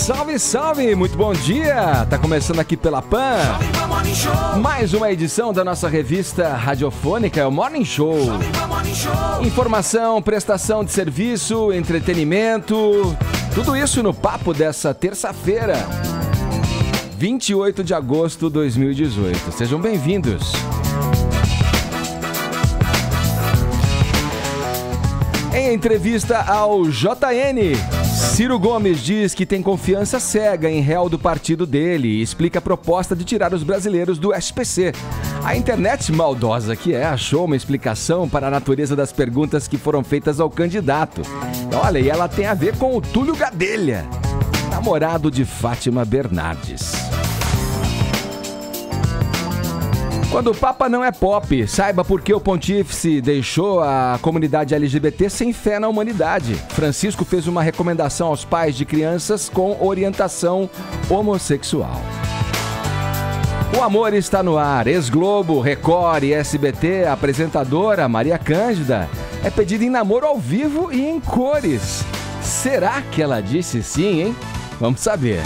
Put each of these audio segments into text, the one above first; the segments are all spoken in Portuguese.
Salve, salve! Muito bom dia! Tá começando aqui pela PAN mais uma edição da nossa revista radiofônica, é o Morning Show. Informação, prestação de serviço, entretenimento, tudo isso no papo dessa terça-feira, 28 de agosto de 2018. Sejam bem-vindos. Em entrevista ao JN, Ciro Gomes diz que tem confiança cega em réu do partido dele e explica a proposta de tirar os brasileiros do SPC. A internet maldosa que achou uma explicação para a natureza das perguntas que foram feitas ao candidato. Olha, e ela tem a ver com o Túlio Gadelha, namorado de Fátima Bernardes. Quando o Papa não é pop, saiba por que o pontífice deixou a comunidade LGBT sem fé na humanidade. Francisco fez uma recomendação aos pais de crianças com orientação homossexual. O amor está no ar. Ex-Globo, Record e SBT, a apresentadora Maria Cândida é pedida em namoro ao vivo e em cores. Será que ela disse sim, hein? Vamos saber.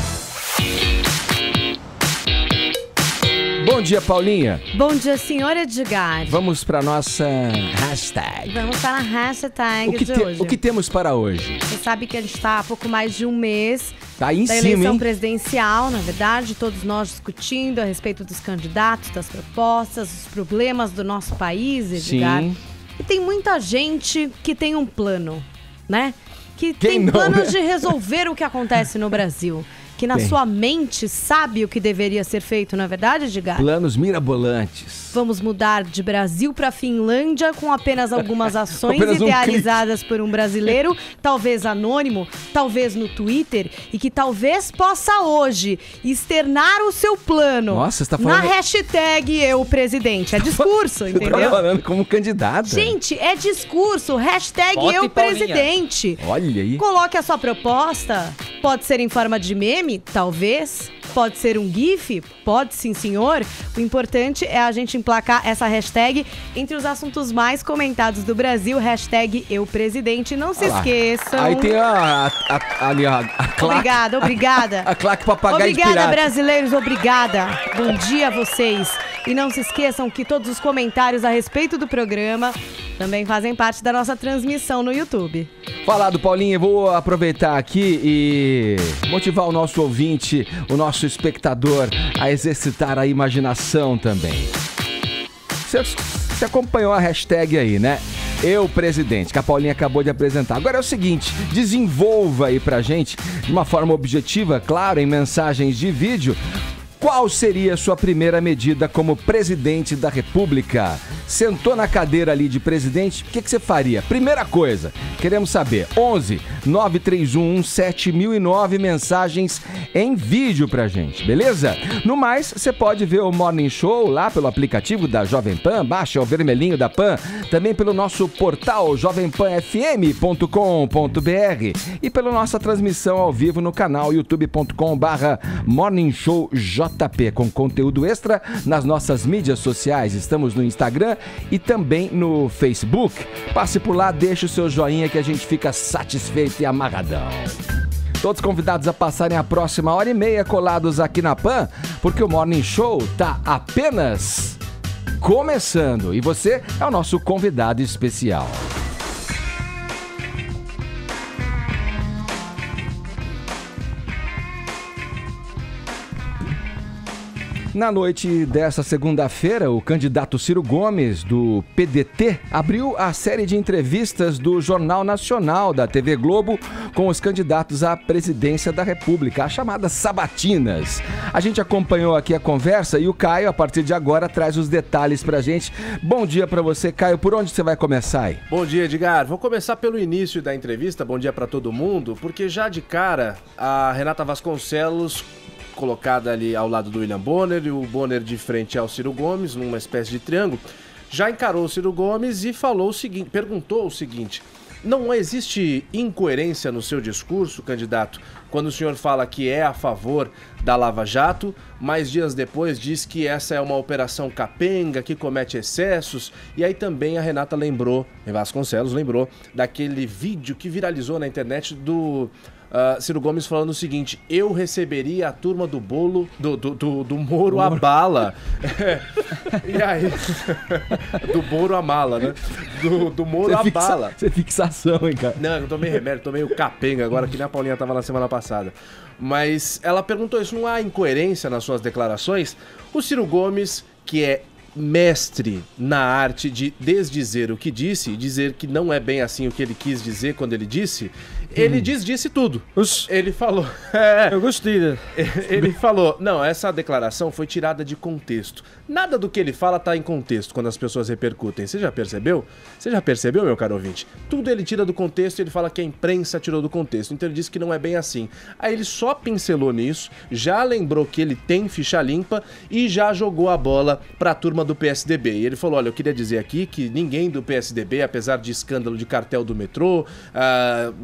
Bom dia, Paulinha. Bom dia, senhor Edgar. Vamos para nossa hashtag. Vamos para a hashtag de hoje. O que temos para hoje? Você sabe que a gente está há pouco mais de um mês tá aí em da cima, eleição hein? presidencial, na verdade, todos nós discutindo a respeito dos candidatos, das propostas, dos problemas do nosso país, Edgar. Sim. E tem muita gente que tem um plano, né? Que tem planos de resolver o que acontece no Brasil. Que na sua mente sabe o que deveria ser feito, não é verdade, Edgar? Planos mirabolantes. Vamos mudar de Brasil para Finlândia com apenas algumas ações idealizadas por um brasileiro, talvez anônimo, talvez no Twitter, e que talvez possa hoje externar o seu plano. Nossa, você tá falando... na hashtag Eu Presidente. É discurso, entendeu? Você tá falando como candidata. Gente, é discurso, hashtag Vote Eu Paulinha. Presidente. Olha aí. Coloque a sua proposta, pode ser em forma de meme, talvez, pode ser um GIF, pode sim, senhor. O importante é a gente emplacar essa hashtag entre os assuntos mais comentados do Brasil, hashtag Eu Presidente. Não se esqueçam. Aí tem a claque. Obrigada. A claque papagaio de Obrigada, pirata. brasileiros, obrigada. Bom dia a vocês. E não se esqueçam que todos os comentários a respeito do programa também fazem parte da nossa transmissão no YouTube. Falado, Paulinha, vou aproveitar aqui e motivar o nosso ouvinte, o nosso espectador a exercitar a imaginação também. Você acompanhou a hashtag aí, né? Eu Presidente, que a Paulinha acabou de apresentar. Agora é o seguinte, desenvolva aí pra gente, de uma forma objetiva, claro, em mensagens de vídeo, qual seria a sua primeira medida como presidente da República? Sentou na cadeira ali de presidente, o que você faria? Primeira coisa, queremos saber, 11 931 7009 mensagens em vídeo pra gente, beleza? No mais, você pode ver o Morning Show lá pelo aplicativo da Jovem Pan, baixa o vermelhinho da Pan, também pelo nosso portal jovempanfm.com.br e pela nossa transmissão ao vivo no canal youtube.com/Morning Show JP, com conteúdo extra nas nossas mídias sociais. Estamos no Instagram e também no Facebook. Passe por lá, deixe o seu joinha que a gente fica satisfeito e amarradão. Todos convidados a passarem a próxima hora e meia colados aqui na PAN, porque o Morning Show tá apenas começando e você é o nosso convidado especial. Na noite dessa segunda-feira, o candidato Ciro Gomes, do PDT, abriu a série de entrevistas do Jornal Nacional da TV Globo com os candidatos à presidência da República, as chamadas sabatinas. A gente acompanhou aqui a conversa e o Caio, a partir de agora, traz os detalhes pra gente. Bom dia pra você, Caio. Por onde você vai começar aí? Bom dia, Edgar. Vou começar pelo início da entrevista. Bom dia pra todo mundo, porque já de cara, a Renata Vasconcelos, colocada ali ao lado do William Bonner, e o Bonner de frente ao Ciro Gomes, numa espécie de triângulo, já encarou o Ciro Gomes e falou o seguinte, perguntou o seguinte: não existe incoerência no seu discurso, candidato, quando o senhor fala que é a favor da Lava Jato, mas dias depois diz que essa é uma operação capenga, que comete excessos, e aí também a Renata Vasconcelos lembrou daquele vídeo que viralizou na internet Ciro Gomes falando o seguinte: eu receberia a turma do bolo, do Moro à bala. E aí, do Moro à mala, né? Do Moro à bala. Você fixação, hein, cara? Não, eu tomei remédio, tomei o capenga agora, que nem a Paulinha tava na semana passada. Mas ela perguntou isso, não há incoerência nas suas declarações? O Ciro Gomes, que é mestre na arte de desdizer o que disse e dizer que não é bem assim o que ele quis dizer quando ele disse, ele disse tudo. Ele falou... Eu gostei, né? Ele falou, não, essa declaração foi tirada de contexto. Nada do que ele fala tá em contexto quando as pessoas repercutem. Você já percebeu? Você já percebeu, meu caro ouvinte? Tudo ele tira do contexto e ele fala que a imprensa tirou do contexto. Então ele disse que não é bem assim. Aí ele só pincelou nisso, já lembrou que ele tem ficha limpa e já jogou a bola pra turma do PSDB. E ele falou, olha, eu queria dizer aqui que ninguém do PSDB, apesar de escândalo de cartel do metrô,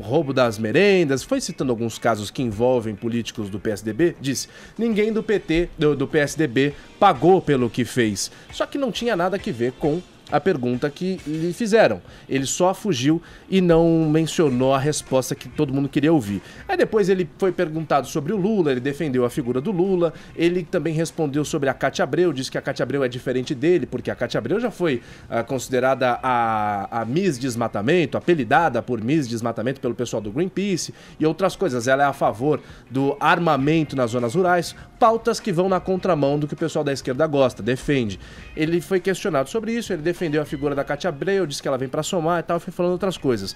roubo das merendas, foi citando alguns casos que envolvem políticos do PSDB, disse, ninguém do PT, do PSDB, pagou pelo que fez. Só que não tinha nada a ver com a pergunta que lhe fizeram. Ele só fugiu e não mencionou a resposta que todo mundo queria ouvir. Aí depois ele foi perguntado sobre o Lula, ele defendeu a figura do Lula, ele também respondeu sobre a Cátia Abreu, disse que a Cátia Abreu é diferente dele, porque a Cátia Abreu já foi considerada a Miss Desmatamento, apelidada por Miss Desmatamento pelo pessoal do Greenpeace e outras coisas. Ela é a favor do armamento nas zonas rurais, pautas que vão na contramão do que o pessoal da esquerda gosta, defende. Ele foi questionado sobre isso, ele defendeu a figura da Cátia Abreu, disse que ela vem pra somar e tal, foi falando outras coisas.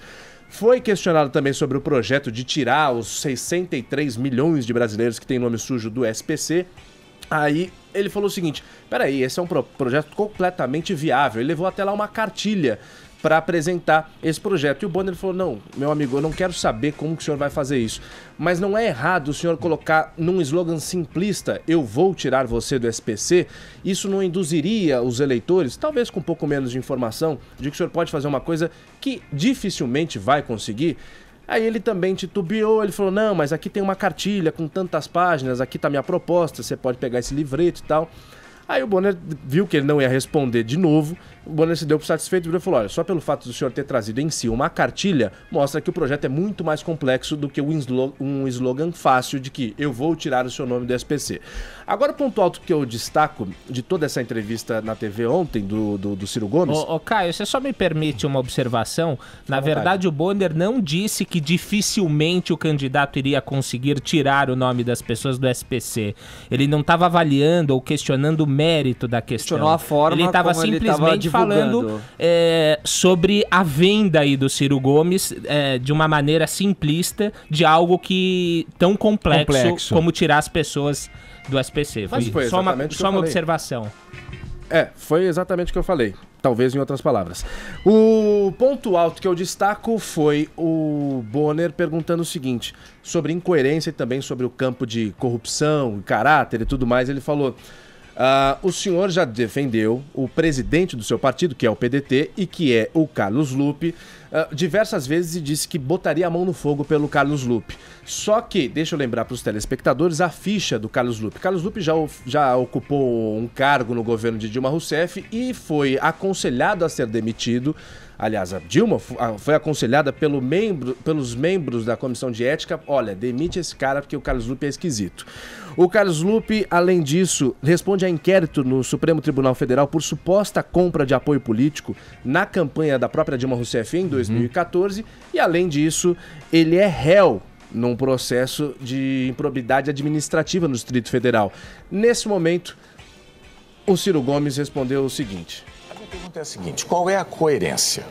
Foi questionado também sobre o projeto de tirar os 63 milhões de brasileiros que têm nome sujo do SPC. Aí ele falou o seguinte, peraí, esse é um projeto completamente viável. Ele levou até lá uma cartilha para apresentar esse projeto. E o Bonner falou, não, meu amigo, eu não quero saber como que o senhor vai fazer isso. Mas não é errado o senhor colocar num slogan simplista, eu vou tirar você do SPC. Isso não induziria os eleitores, talvez com um pouco menos de informação, de que o senhor pode fazer uma coisa que dificilmente vai conseguir. Aí ele também titubeou, ele falou, não, mas aqui tem uma cartilha com tantas páginas, aqui tá minha proposta, você pode pegar esse livreto e tal. Aí o Bonner viu que ele não ia responder de novo, o Bonner se deu por satisfeito e falou, olha, só pelo fato do senhor ter trazido em si uma cartilha, mostra que o projeto é muito mais complexo do que um slogan fácil de que eu vou tirar o seu nome do SPC. Agora o ponto alto que eu destaco de toda essa entrevista na TV ontem do Ciro Gomes... Ô Caio, você só me permite uma observação? Na verdade o Bonner não disse que dificilmente o candidato iria conseguir tirar o nome das pessoas do SPC. Ele não estava avaliando ou questionando o mérito da questão. Questionou a forma ele estava como simplesmente falando sobre a venda aí do Ciro Gomes de uma maneira simplista de algo que tão complexo como tirar as pessoas do SPC. Foi só uma observação. Foi exatamente o que eu falei. Talvez em outras palavras. O ponto alto que eu destaco foi o Bonner perguntando o seguinte, sobre incoerência e também sobre o campo de corrupção, caráter e tudo mais. Ele falou... o senhor já defendeu o presidente do seu partido, que é o PDT, e que é o Carlos Lupe, diversas vezes e disse que botaria a mão no fogo pelo Carlos Lupe. Só que, deixa eu lembrar para os telespectadores, a ficha do Carlos Lupe. Carlos Lupe já ocupou um cargo no governo de Dilma Rousseff e foi aconselhado a ser demitido. Aliás, a Dilma foi aconselhada pelos membros da Comissão de Ética, olha, demite esse cara porque o Carlos Lupe é esquisito. O Carlos Lupe, além disso, responde a inquérito no Supremo Tribunal Federal por suposta compra de apoio político na campanha da própria Dilma Rousseff em 2014 e, além disso, ele é réu num processo de improbidade administrativa no Distrito Federal. Nesse momento, o Ciro Gomes respondeu o seguinte... A pergunta é a seguinte, qual é a coerência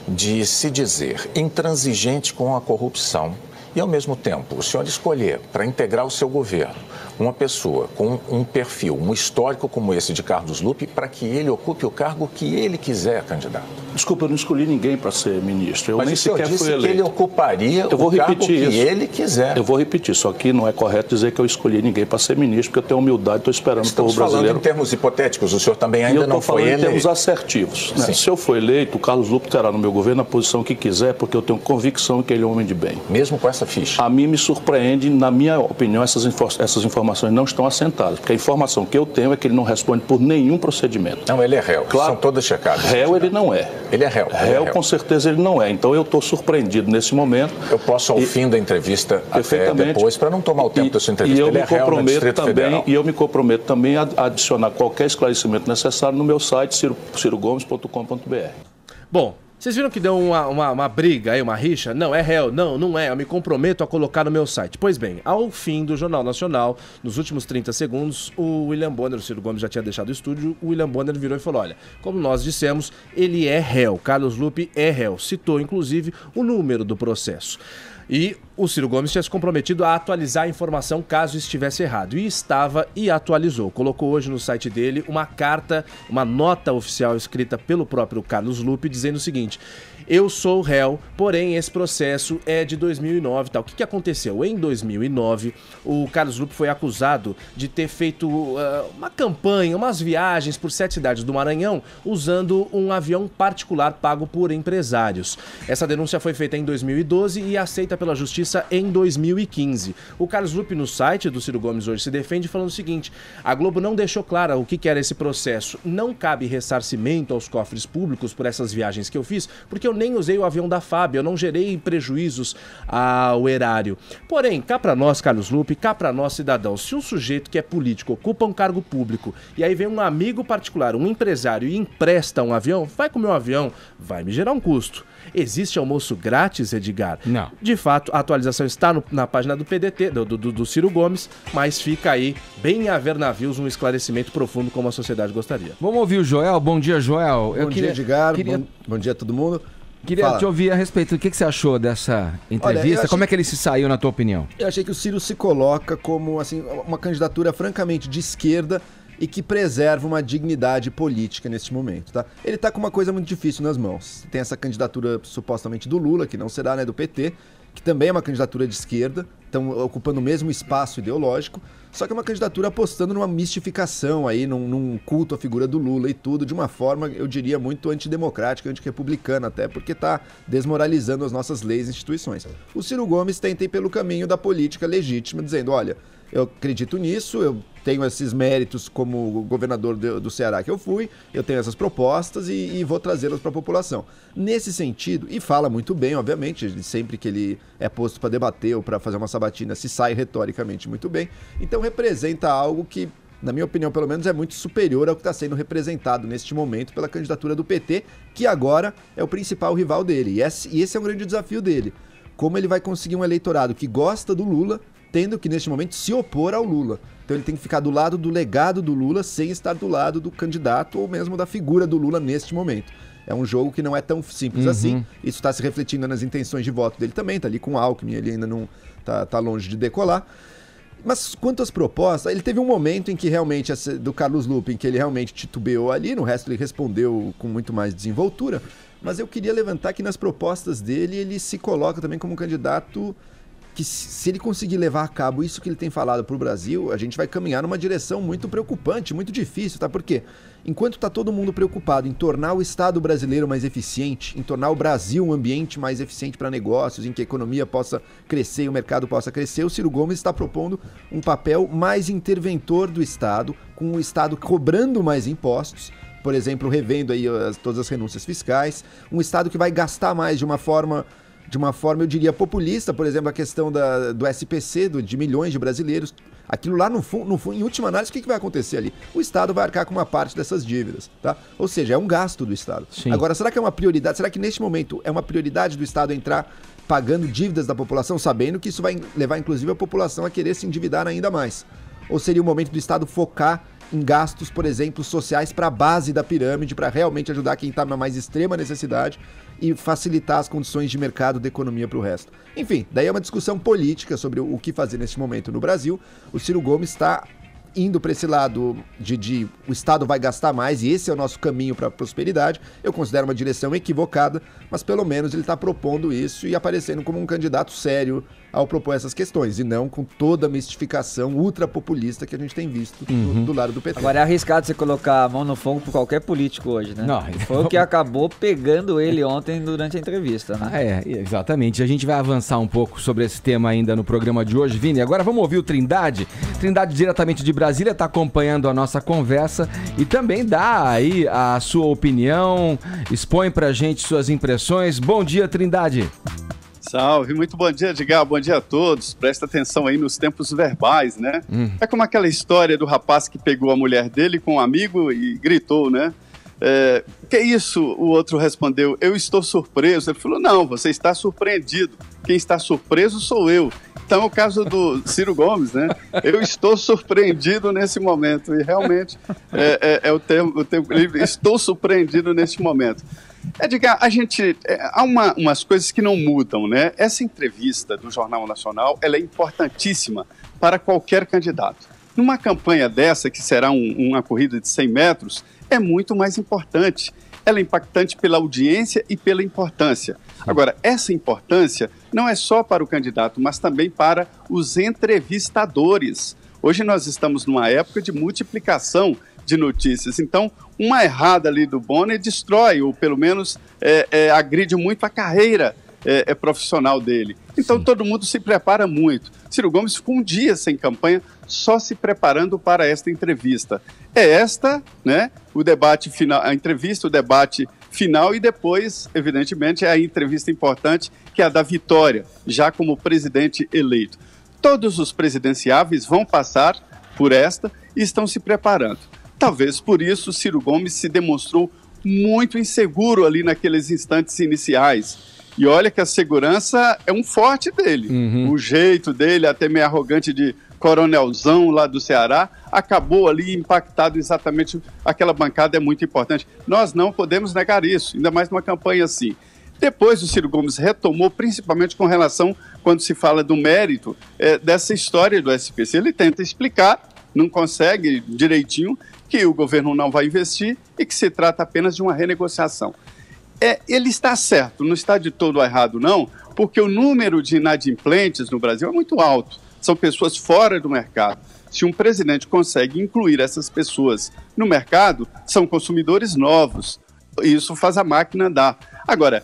de se dizer intransigente com a corrupção e, ao mesmo tempo, o senhor escolher para integrar o seu governo uma pessoa com um perfil, um histórico como esse de Carlos Lupe, para que ele ocupe o cargo que ele quiser, candidato? Desculpa, eu não escolhi ninguém para ser ministro. Eu nem sequer fui eleito. Que ele ocuparia o cargo que ele quiser. Eu vou repetir, só que não é correto dizer que eu escolhi ninguém para ser ministro, porque eu tenho humildade, estou esperando o povo brasileiro. Estamos falando em termos hipotéticos, o senhor também ainda não foi eleito. Eu estou falando em termos assertivos. Né? Se eu for eleito, o Carlos Lupe terá no meu governo a posição que quiser, porque eu tenho convicção que ele é um homem de bem. Mesmo com essa ficha? A mim me surpreende, na minha opinião, essas informações não estão assentadas, porque a informação que eu tenho é que ele não responde por nenhum procedimento. Não, ele é réu, claro, são todas checadas. Réu ele não é. Ele é réu. Réu, com certeza ele não é. Então eu estou surpreendido nesse momento. Eu posso, ao fim da entrevista, até depois, para não tomar o tempo dessa entrevista. Ele é réu no Distrito Federal. E eu me comprometo também a adicionar qualquer esclarecimento necessário no meu site, cirogomes.com.br. Bom, vocês viram que deu uma briga aí, uma rixa? Não, é réu. Não é. Eu me comprometo a colocar no meu site. Pois bem, ao fim do Jornal Nacional, nos últimos 30 segundos, o William Bonner, o Ciro Gomes já tinha deixado o estúdio, o William Bonner virou e falou, olha, como nós dissemos, ele é réu. Carlos Lupe é réu. Citou, inclusive, o número do processo. E o Ciro Gomes tinha se comprometido a atualizar a informação caso estivesse errado. E estava e atualizou. Colocou hoje no site dele uma carta, uma nota oficial escrita pelo próprio Carlos Lupe, dizendo o seguinte: eu sou réu, porém esse processo é de 2009 e tal. O que aconteceu? Em 2009, o Carlos Lupe foi acusado de ter feito uma campanha, umas viagens por 7 cidades do Maranhão, usando um avião particular pago por empresários. Essa denúncia foi feita em 2012 e aceita pela Justiça em 2015. O Carlos Lupe, no site do Ciro Gomes hoje, se defende falando o seguinte: a Globo não deixou clara o que era esse processo. Não cabe ressarcimento aos cofres públicos por essas viagens que eu fiz, porque eu nem usei o avião da FAB, eu não gerei prejuízos ao erário. Porém, cá pra nós, Carlos Lupe, cá pra nós, cidadãos, se um sujeito que é político ocupa um cargo público e aí vem um amigo particular, um empresário, e empresta um avião, vai com o meu avião, vai me gerar um custo. Existe almoço grátis, Edgar? Não. De fato, a atualização está na página do PDT, do Ciro Gomes, mas fica aí, bem a ver navios, um esclarecimento profundo como a sociedade gostaria. Vamos ouvir o Joel. Bom dia, Joel. Bom dia, Edgar. Bom dia a todo mundo. Queria te ouvir a respeito. O que você achou dessa entrevista? Olha, como é que ele se saiu, na tua opinião? Eu achei que o Ciro se coloca como assim, uma candidatura francamente de esquerda e que preserva uma dignidade política neste momento, tá? Ele tá com uma coisa muito difícil nas mãos. Tem essa candidatura supostamente do Lula, que não será, né, do PT, que também é uma candidatura de esquerda, estão ocupando o mesmo espaço ideológico, só que é uma candidatura apostando numa mistificação aí, num culto à figura do Lula e tudo, de uma forma, eu diria, muito antidemocrática, antirrepublicana até, porque tá desmoralizando as nossas leis e instituições. O Ciro Gomes tenta ir pelo caminho da política legítima, dizendo, olha, eu acredito nisso, eu tenho esses méritos como governador do Ceará que eu fui, eu tenho essas propostas e vou trazê-las para a população. Nesse sentido, e fala muito bem, obviamente, sempre que ele é posto para debater ou para fazer uma sabatina, se sai retoricamente muito bem, então representa algo que, na minha opinião, pelo menos, é muito superior ao que está sendo representado neste momento pela candidatura do PT, que agora é o principal rival dele. E esse é um grande desafio dele. Como ele vai conseguir um eleitorado que gosta do Lula, tendo que, neste momento, se opor ao Lula. Então ele tem que ficar do lado do legado do Lula sem estar do lado do candidato ou mesmo da figura do Lula neste momento. É um jogo que não é tão simples assim. Isso está se refletindo nas intenções de voto dele também. Tá ali com o Alckmin, ele ainda não tá longe de decolar. Mas quanto às propostas, ele teve um momento em que realmente, do Carlos Lupe, em que ele realmente titubeou ali, no resto ele respondeu com muito mais desenvoltura. Mas eu queria levantar que nas propostas dele, ele se coloca também como um candidato que, se ele conseguir levar a cabo isso que ele tem falado para o Brasil, a gente vai caminhar numa direção muito preocupante, muito difícil, tá? Porque enquanto está todo mundo preocupado em tornar o Estado brasileiro mais eficiente, em tornar o Brasil um ambiente mais eficiente para negócios, em que a economia possa crescer e o mercado possa crescer, o Ciro Gomes está propondo um papel mais interventor do Estado, com o Estado cobrando mais impostos, por exemplo, revendo aí todas as renúncias fiscais, um Estado que vai gastar mais de uma forma, eu diria, populista, por exemplo, a questão do SPC, de milhões de brasileiros. Aquilo lá, no fundo, em última análise, o que vai acontecer ali? O Estado vai arcar com uma parte dessas dívidas, tá? Ou seja, é um gasto do Estado. Sim. Agora, será que é uma prioridade? Será que neste momento é uma prioridade do Estado entrar pagando dívidas da população, sabendo que isso vai levar, inclusive, a população a querer se endividar ainda mais? Ou seria o momento do Estado focar em gastos, por exemplo, sociais para a base da pirâmide, para realmente ajudar quem está na mais extrema necessidade e facilitar as condições de mercado da economia para o resto? Enfim, daí é uma discussão política sobre o que fazer nesse momento no Brasil. O Ciro Gomes está indo para esse lado de o Estado vai gastar mais e esse é o nosso caminho para a prosperidade. Eu considero uma direção equivocada, mas pelo menos ele está propondo isso e aparecendo como um candidato sério ao propor essas questões, e não com toda a mistificação ultrapopulista que a gente tem visto do lado do PT. Agora é arriscado você colocar a mão no fogo por qualquer político hoje, né? Não, foi o que acabou pegando ele ontem durante a entrevista, né? Exatamente. A gente vai avançar um pouco sobre esse tema ainda no programa de hoje, Vini. Agora vamos ouvir o Trindade. Trindade diretamente de Brasília. Brasília, está acompanhando a nossa conversa e também dá aí a sua opinião, expõe pra gente suas impressões. Bom dia, Trindade. Salve, muito bom dia, Edgar, bom dia a todos. Presta atenção aí nos tempos verbais, né? É como aquela história do rapaz que pegou a mulher dele com um amigo e gritou, né? Que isso? O outro respondeu, eu estou surpreso. Ele falou, não, você está surpreendido. Quem está surpreso sou eu. Então, o caso do Ciro Gomes, né? Eu estou surpreendido nesse momento. E realmente é o termo, estou surpreendido nesse momento. Edgar, há umas coisas que não mudam, né? Essa entrevista do Jornal Nacional, ela é importantíssima para qualquer candidato. Numa campanha dessa, que será uma corrida de 100 metros, é muito mais importante. Ela é impactante pela audiência e pela importância. Agora, essa importância não é só para o candidato, mas também para os entrevistadores. Hoje nós estamos numa época de multiplicação de notícias. Então, uma errada ali do Bonner destrói, ou pelo menos agride muito a carreira profissional dele. Então, todo mundo se prepara muito. Ciro Gomes ficou um dia sem campanha, só se preparando para esta entrevista. Né, o debate final, a entrevista, o debate final e depois, evidentemente, é a entrevista importante, que é a da vitória, já como presidente eleito. Todos os presidenciáveis vão passar por esta e estão se preparando. Talvez por isso Ciro Gomes se demonstrou muito inseguro ali naqueles instantes iniciais. E olha que a segurança é um forte dele. O jeito dele, até meio arrogante de coronelzão lá do Ceará, acabou ali impactado exatamente. Aquela bancada é muito importante. Nós não podemos negar isso, ainda mais numa campanha assim. Depois o Ciro Gomes retomou, principalmente com relação, quando se fala do mérito, dessa história do SPC. Ele tenta explicar, não consegue direitinho, que o governo não vai investir e que se trata apenas de uma renegociação. Ele está certo, não está de todo errado não, porque o número de inadimplentes no Brasil é muito alto. São pessoas fora do mercado. Se um presidente consegue incluir essas pessoas no mercado, são consumidores novos. Isso faz a máquina andar. Agora,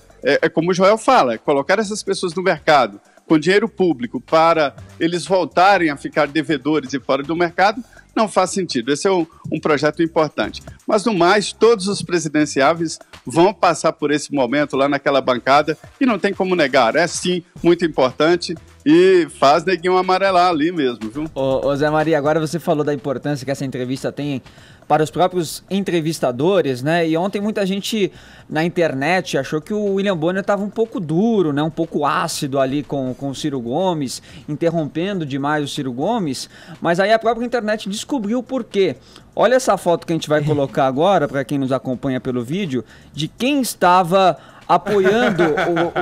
como o Joel fala, colocar essas pessoas no mercado com dinheiro público para eles voltarem a ficar devedores e fora do mercado, não faz sentido. Esse é um projeto importante. Mas, no mais, todos os presidenciáveis vão passar por esse momento lá naquela bancada e não tem como negar. É, sim, muito importante e faz neguinho amarelar ali mesmo, viu? Ô Zé Maria, agora você falou da importância que essa entrevista tem para os próprios entrevistadores, né? E ontem muita gente na internet achou que o William Bonner estava um pouco duro, né? Um pouco ácido ali com o Ciro Gomes, interrompendo demais o Ciro Gomes, mas aí a própria internet descobriu o porquê. Olha essa foto que a gente vai colocar agora, para quem nos acompanha pelo vídeo, de quem estava apoiando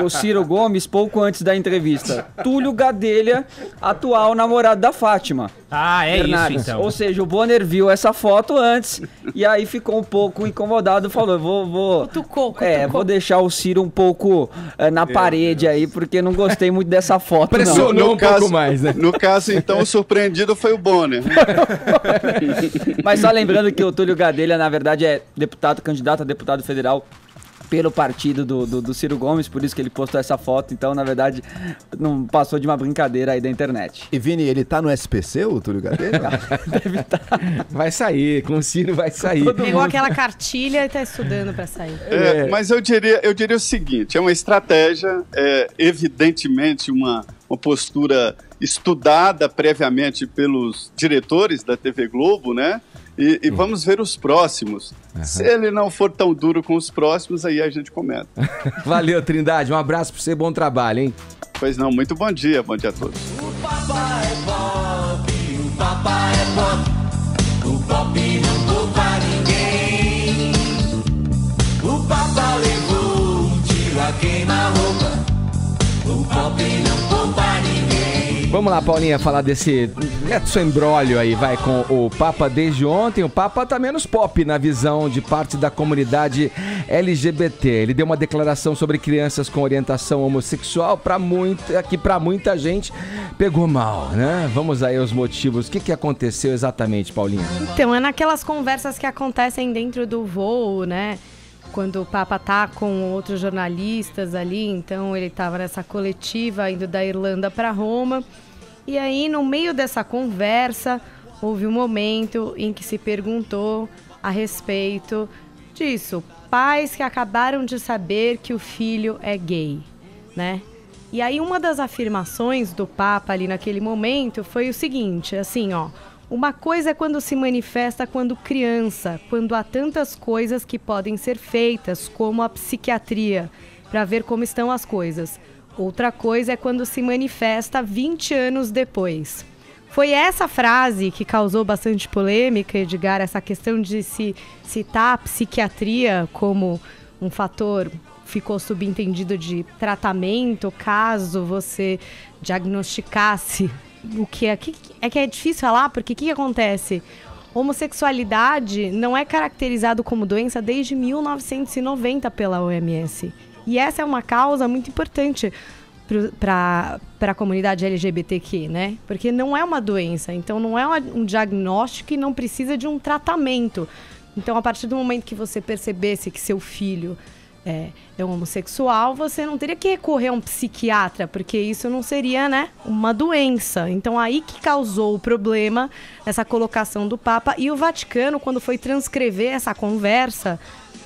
o Ciro Gomes pouco antes da entrevista. Túlio Gadelha, atual namorado da Fátima. Bernardes. Isso então. Ou seja, o Bonner viu essa foto antes e aí ficou um pouco incomodado, falou, Cutucou. Vou deixar o Ciro um pouco na parede aí, porque não gostei muito dessa foto. Pressionou pouco mais, né? No caso, então, o surpreendido foi o Bonner. Mas só lembrando que o Túlio Gadelha, na verdade, é candidato a deputado federal pelo partido do Ciro Gomes, por isso que ele postou essa foto. Então, na verdade, não passou de uma brincadeira aí da internet. E Vini, ele tá no SPC, o Túlio Gadelha? Deve estar. Vai sair, com o Ciro vai sair. Pegou aquela cartilha e tá estudando para sair. Mas eu diria o seguinte, é uma estratégia, evidentemente uma postura estudada previamente pelos diretores da TV Globo, né? E vamos ver os próximos. Se ele não for tão duro com os próximos, aí a gente comenta. Valeu, Trindade. Um abraço pra você, bom trabalho, hein? Pois não, muito bom dia a todos. O Papa é pop, o Papa é pop, o pop não poupa ninguém. O Papa levou um tiro a queima-roupa, o pop não poupa ninguém. Vamos lá, Paulinha, falar desse embrólio aí, vai, com o Papa desde ontem. O Papa tá menos pop na visão de parte da comunidade LGBT. Ele deu uma declaração sobre crianças com orientação homossexual que pra muita gente pegou mal, né? Vamos aí aos motivos. O que aconteceu exatamente, Paulinha? Então, é naquelas conversas que acontecem dentro do voo, né? Quando o Papa tá com outros jornalistas ali, então ele tava nessa coletiva indo da Irlanda para Roma. E aí, no meio dessa conversa, houve um momento em que se perguntou a respeito disso. Pais que acabaram de saber que o filho é gay, né? E aí uma das afirmações do Papa ali naquele momento foi o seguinte, assim, ó. Uma coisa é quando se manifesta quando criança, quando há tantas coisas que podem ser feitas, como a psiquiatria, para ver como estão as coisas. Outra coisa é quando se manifesta 20 anos depois. Foi essa frase que causou bastante polêmica, Edgar, essa questão de se citar a psiquiatria como um fator, ficou subentendido de tratamento, caso você diagnosticasse o que é. Que é difícil falar, porque o que acontece? Homossexualidade não é caracterizado como doença desde 1990 pela OMS. E essa é uma causa muito importante para a comunidade LGBTQ, né? Porque não é uma doença, então não é um diagnóstico e não precisa de um tratamento. Então, a partir do momento que você percebesse que seu filho é homossexual, você não teria que recorrer a um psiquiatra, porque isso não seria, né, uma doença. Então, aí que causou o problema, essa colocação do Papa. E o Vaticano, quando foi transcrever essa conversa,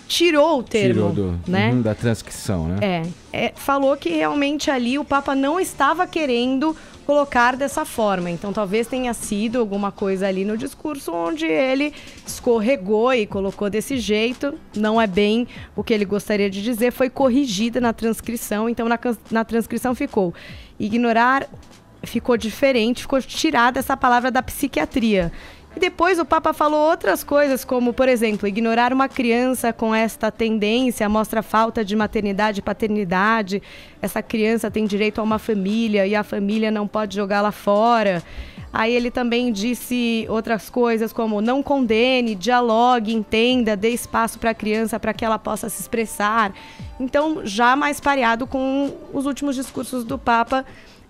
tirou o termo, né? Da transcrição, né? Falou que realmente ali o Papa não estava querendo colocar dessa forma. Então, talvez tenha sido alguma coisa ali no discurso onde ele escorregou e colocou desse jeito. Não é bem o que ele gostaria de dizer. Foi corrigida na transcrição. Então, na transcrição ficou ignorar, ficou diferente, ficou tirada essa palavra da psiquiatria. E depois o Papa falou outras coisas, como, por exemplo, ignorar uma criança com esta tendência mostra falta de maternidade e paternidade. Essa criança tem direito a uma família e a família não pode jogá-la fora. Aí ele também disse outras coisas como não condene, dialogue, entenda, dê espaço para a criança para que ela possa se expressar. Então, já mais pareado com os últimos discursos do Papa,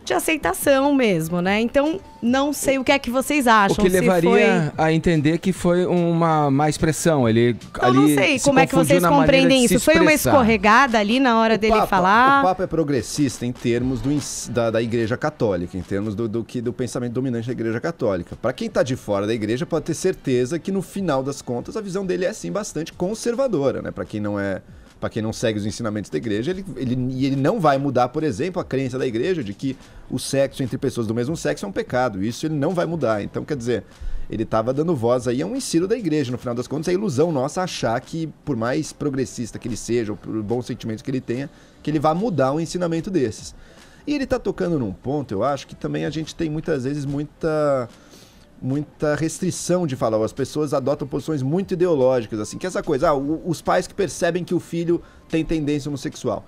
de aceitação mesmo, né? Então, não sei o que é que vocês acham. O que levaria a entender que foi uma má expressão. Ele eu não sei como é que vocês compreendem isso. Foi uma escorregada ali na hora dele falar? O Papa é progressista em termos da Igreja Católica, em termos do pensamento dominante da Igreja Católica. Para quem está de fora da Igreja, pode ter certeza que no final das contas a visão dele é sim bastante conservadora, né? Para quem não segue os ensinamentos da igreja, ele não vai mudar, por exemplo, a crença da igreja de que o sexo entre pessoas do mesmo sexo é um pecado. Isso ele não vai mudar. Então, quer dizer, ele estava dando voz aí a um ensino da igreja. No final das contas, é ilusão nossa achar que, por mais progressista que ele seja, ou por bons sentimentos que ele tenha, que ele vai mudar um ensinamento desses. E ele está tocando num ponto, eu acho, que também a gente tem muitas vezes muita restrição de falar, as pessoas adotam posições muito ideológicas, assim, que essa coisa, os pais que percebem que o filho tem tendência homossexual.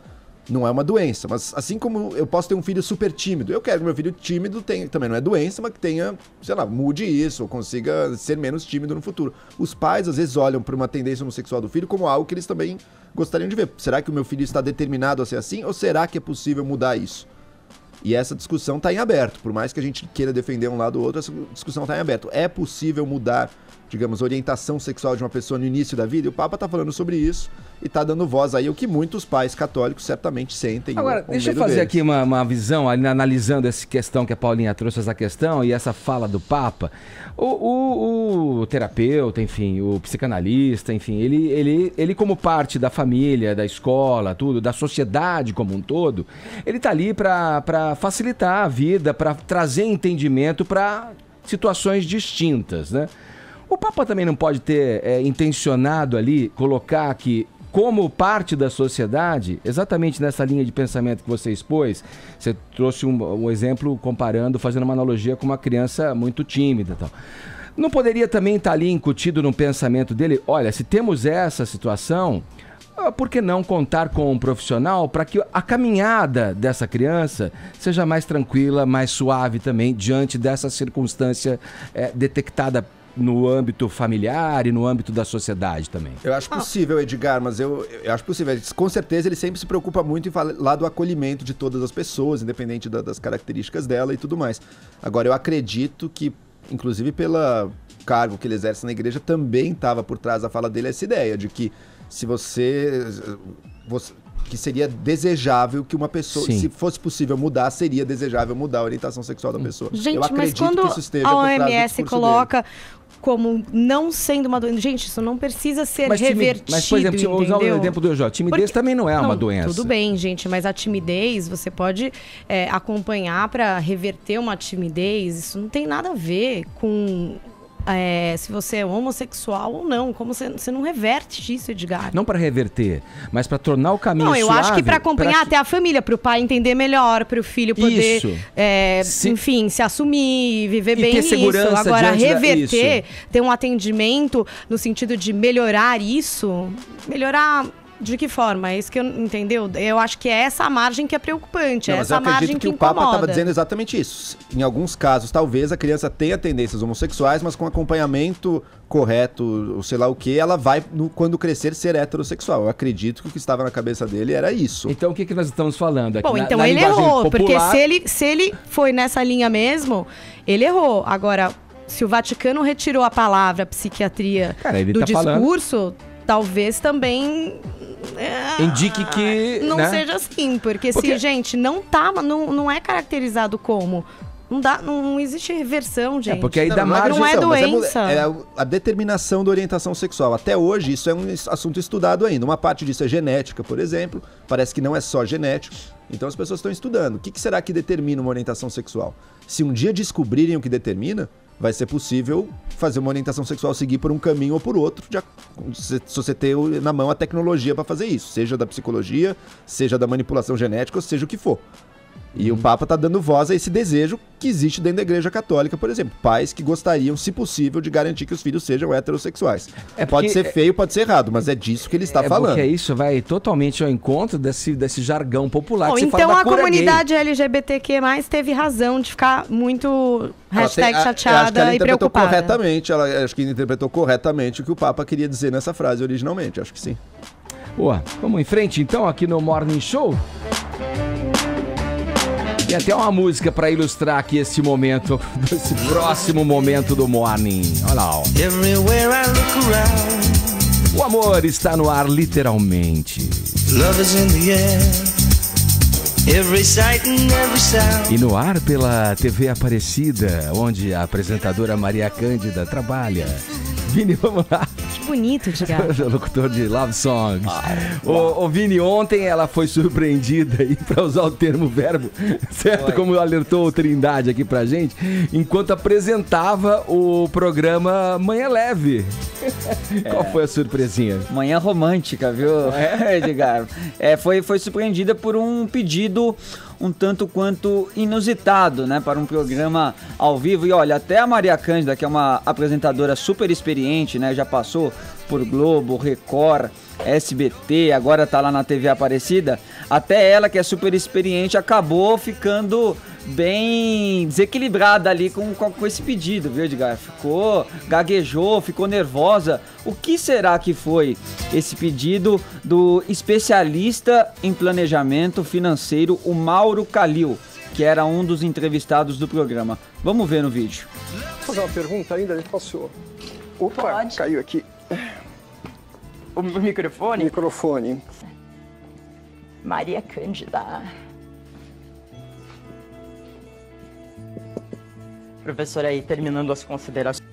Não é uma doença, mas assim como eu posso ter um filho super tímido, eu quero que meu filho tímido também não é doença, mas que tenha, sei lá, mude isso, ou consiga ser menos tímido no futuro. Os pais, às vezes, olham para uma tendência homossexual do filho como algo que eles também gostariam de ver. Será que o meu filho está determinado a ser assim, ou será que é possível mudar isso? E essa discussão está em aberto. Por mais que a gente queira defender um lado ou outro, essa discussão está em aberto. É possível mudar, digamos, orientação sexual de uma pessoa no início da vida? E o Papa está falando sobre isso e está dando voz aí, o que muitos pais católicos certamente sentem. Agora, deixa eu fazer aqui uma visão, analisando essa questão que a Paulinha trouxe, essa questão e essa fala do Papa. O terapeuta, enfim, o psicanalista, enfim, ele como parte da família, da escola, tudo, da sociedade como um todo, ele está ali para facilitar a vida, para trazer entendimento para situações distintas, né? O Papa também não pode ter intencionado ali colocar que, como parte da sociedade, exatamente nessa linha de pensamento que você expôs, você trouxe um exemplo comparando, fazendo uma analogia com uma criança muito tímida e tal. Não poderia também estar ali incutido no pensamento dele, olha, se temos essa situação, por que não contar com um profissional para que a caminhada dessa criança seja mais tranquila, mais suave também, diante dessa circunstância detectada no âmbito familiar e no âmbito da sociedade também? Eu acho possível, Edgar, mas eu acho possível. Com certeza ele sempre se preocupa muito em falar do acolhimento de todas as pessoas, independente das características dela e tudo mais. Agora, eu acredito que, inclusive pelo cargo que ele exerce na igreja, também estava por trás da fala dele essa ideia de que se você que seria desejável que uma pessoa, se fosse possível mudar, seria desejável mudar a orientação sexual da pessoa. Gente, mas quando a OMS coloca como não sendo uma doença... Gente, isso não precisa ser revertido, mas, por exemplo, se eu usar o exemplo do EJ, timidez também não é uma doença. Tudo bem, gente, mas a timidez, você pode acompanhar para reverter uma timidez, isso não tem nada a ver com... se você é homossexual ou não, como você não reverte isso, Edgar. Não para reverter, mas para tornar o caminho suave. Não, eu acho que para acompanhar até a família, para o pai entender melhor, para o filho poder, enfim, se assumir, viver bem isso. Agora, reverter, ter um atendimento no sentido de melhorar isso, melhorar... De que forma? É isso que entendeu? Eu acho que é essa a margem que é preocupante, é essa margem que incomoda. O Papa estava dizendo exatamente isso. Em alguns casos, talvez a criança tenha tendências homossexuais, mas com acompanhamento correto, ou sei lá o que, ela vai, quando crescer, ser heterossexual. Eu acredito que o que estava na cabeça dele era isso. Então o que nós estamos falando aqui? Bom, então ele errou, porque se ele foi nessa linha mesmo, ele errou. Agora, se o Vaticano retirou a palavra psiquiatria do discurso, talvez também... indique que não seja assim, porque se, gente, não é caracterizado como, não existe reversão, gente. Porque aí dá margem, não é doença. É a determinação da orientação sexual. Até hoje isso é um assunto estudado ainda. Uma parte disso é genética, por exemplo. Parece que não é só genético. Então as pessoas estão estudando. O que será que determina uma orientação sexual? Se um dia descobrirem o que determina, vai ser possível fazer uma orientação sexual seguir por um caminho ou por outro, se você ter na mão a tecnologia para fazer isso, seja da psicologia, seja da manipulação genética, ou seja o que for. E o Papa está dando voz a esse desejo que existe dentro da Igreja Católica, por exemplo. Pais que gostariam, se possível, de garantir que os filhos sejam heterossexuais. Pode ser feio, pode ser errado, mas é disso que ele está falando. Porque isso vai totalmente ao encontro desse jargão popular que você então fala da cura comunidade gay. LGBTQ+, teve razão de ficar muito chateada e preocupada. Acho que interpretou corretamente o que o Papa queria dizer nessa frase originalmente, acho que sim. Boa, vamos em frente então aqui no Morning Show? E até uma música para ilustrar aqui esse momento, esse próximo momento do Morning. Olha lá, ó. O amor está no ar, literalmente. Love is in the air. Every sight and every sound. E no ar pela TV Aparecida, onde a apresentadora Maria Cândida trabalha. Vini, vamos lá. Que bonito, Thiago. Locutor de Love Songs. O Vini, ontem ela foi surpreendida aí, pra usar o termo verbo, certo? Como alertou o Trindade aqui pra gente, enquanto apresentava o programa Manhã Leve. Qual foi a surpresinha? Manhã romântica, viu, Edgar? Foi surpreendida por um pedido um tanto quanto inusitado, né, para um programa ao vivo. E olha, até a Maria Cândida, que é uma apresentadora super experiente, né, já passou por Globo, Record, SBT, agora tá lá na TV Aparecida, até ela, que é super experiente, acabou ficando bem desequilibrada ali com esse pedido, viu, Edgar? Gaguejou, ficou nervosa. O que será que foi esse pedido do especialista em planejamento financeiro, o Mauro Calil, que era um dos entrevistados do programa? Vamos ver no vídeo. Posso fazer uma pergunta ainda? A gente passou. Opa, pode. Caiu aqui. O microfone? Microfone. Maria Cândida. Professora, aí, terminando as considerações.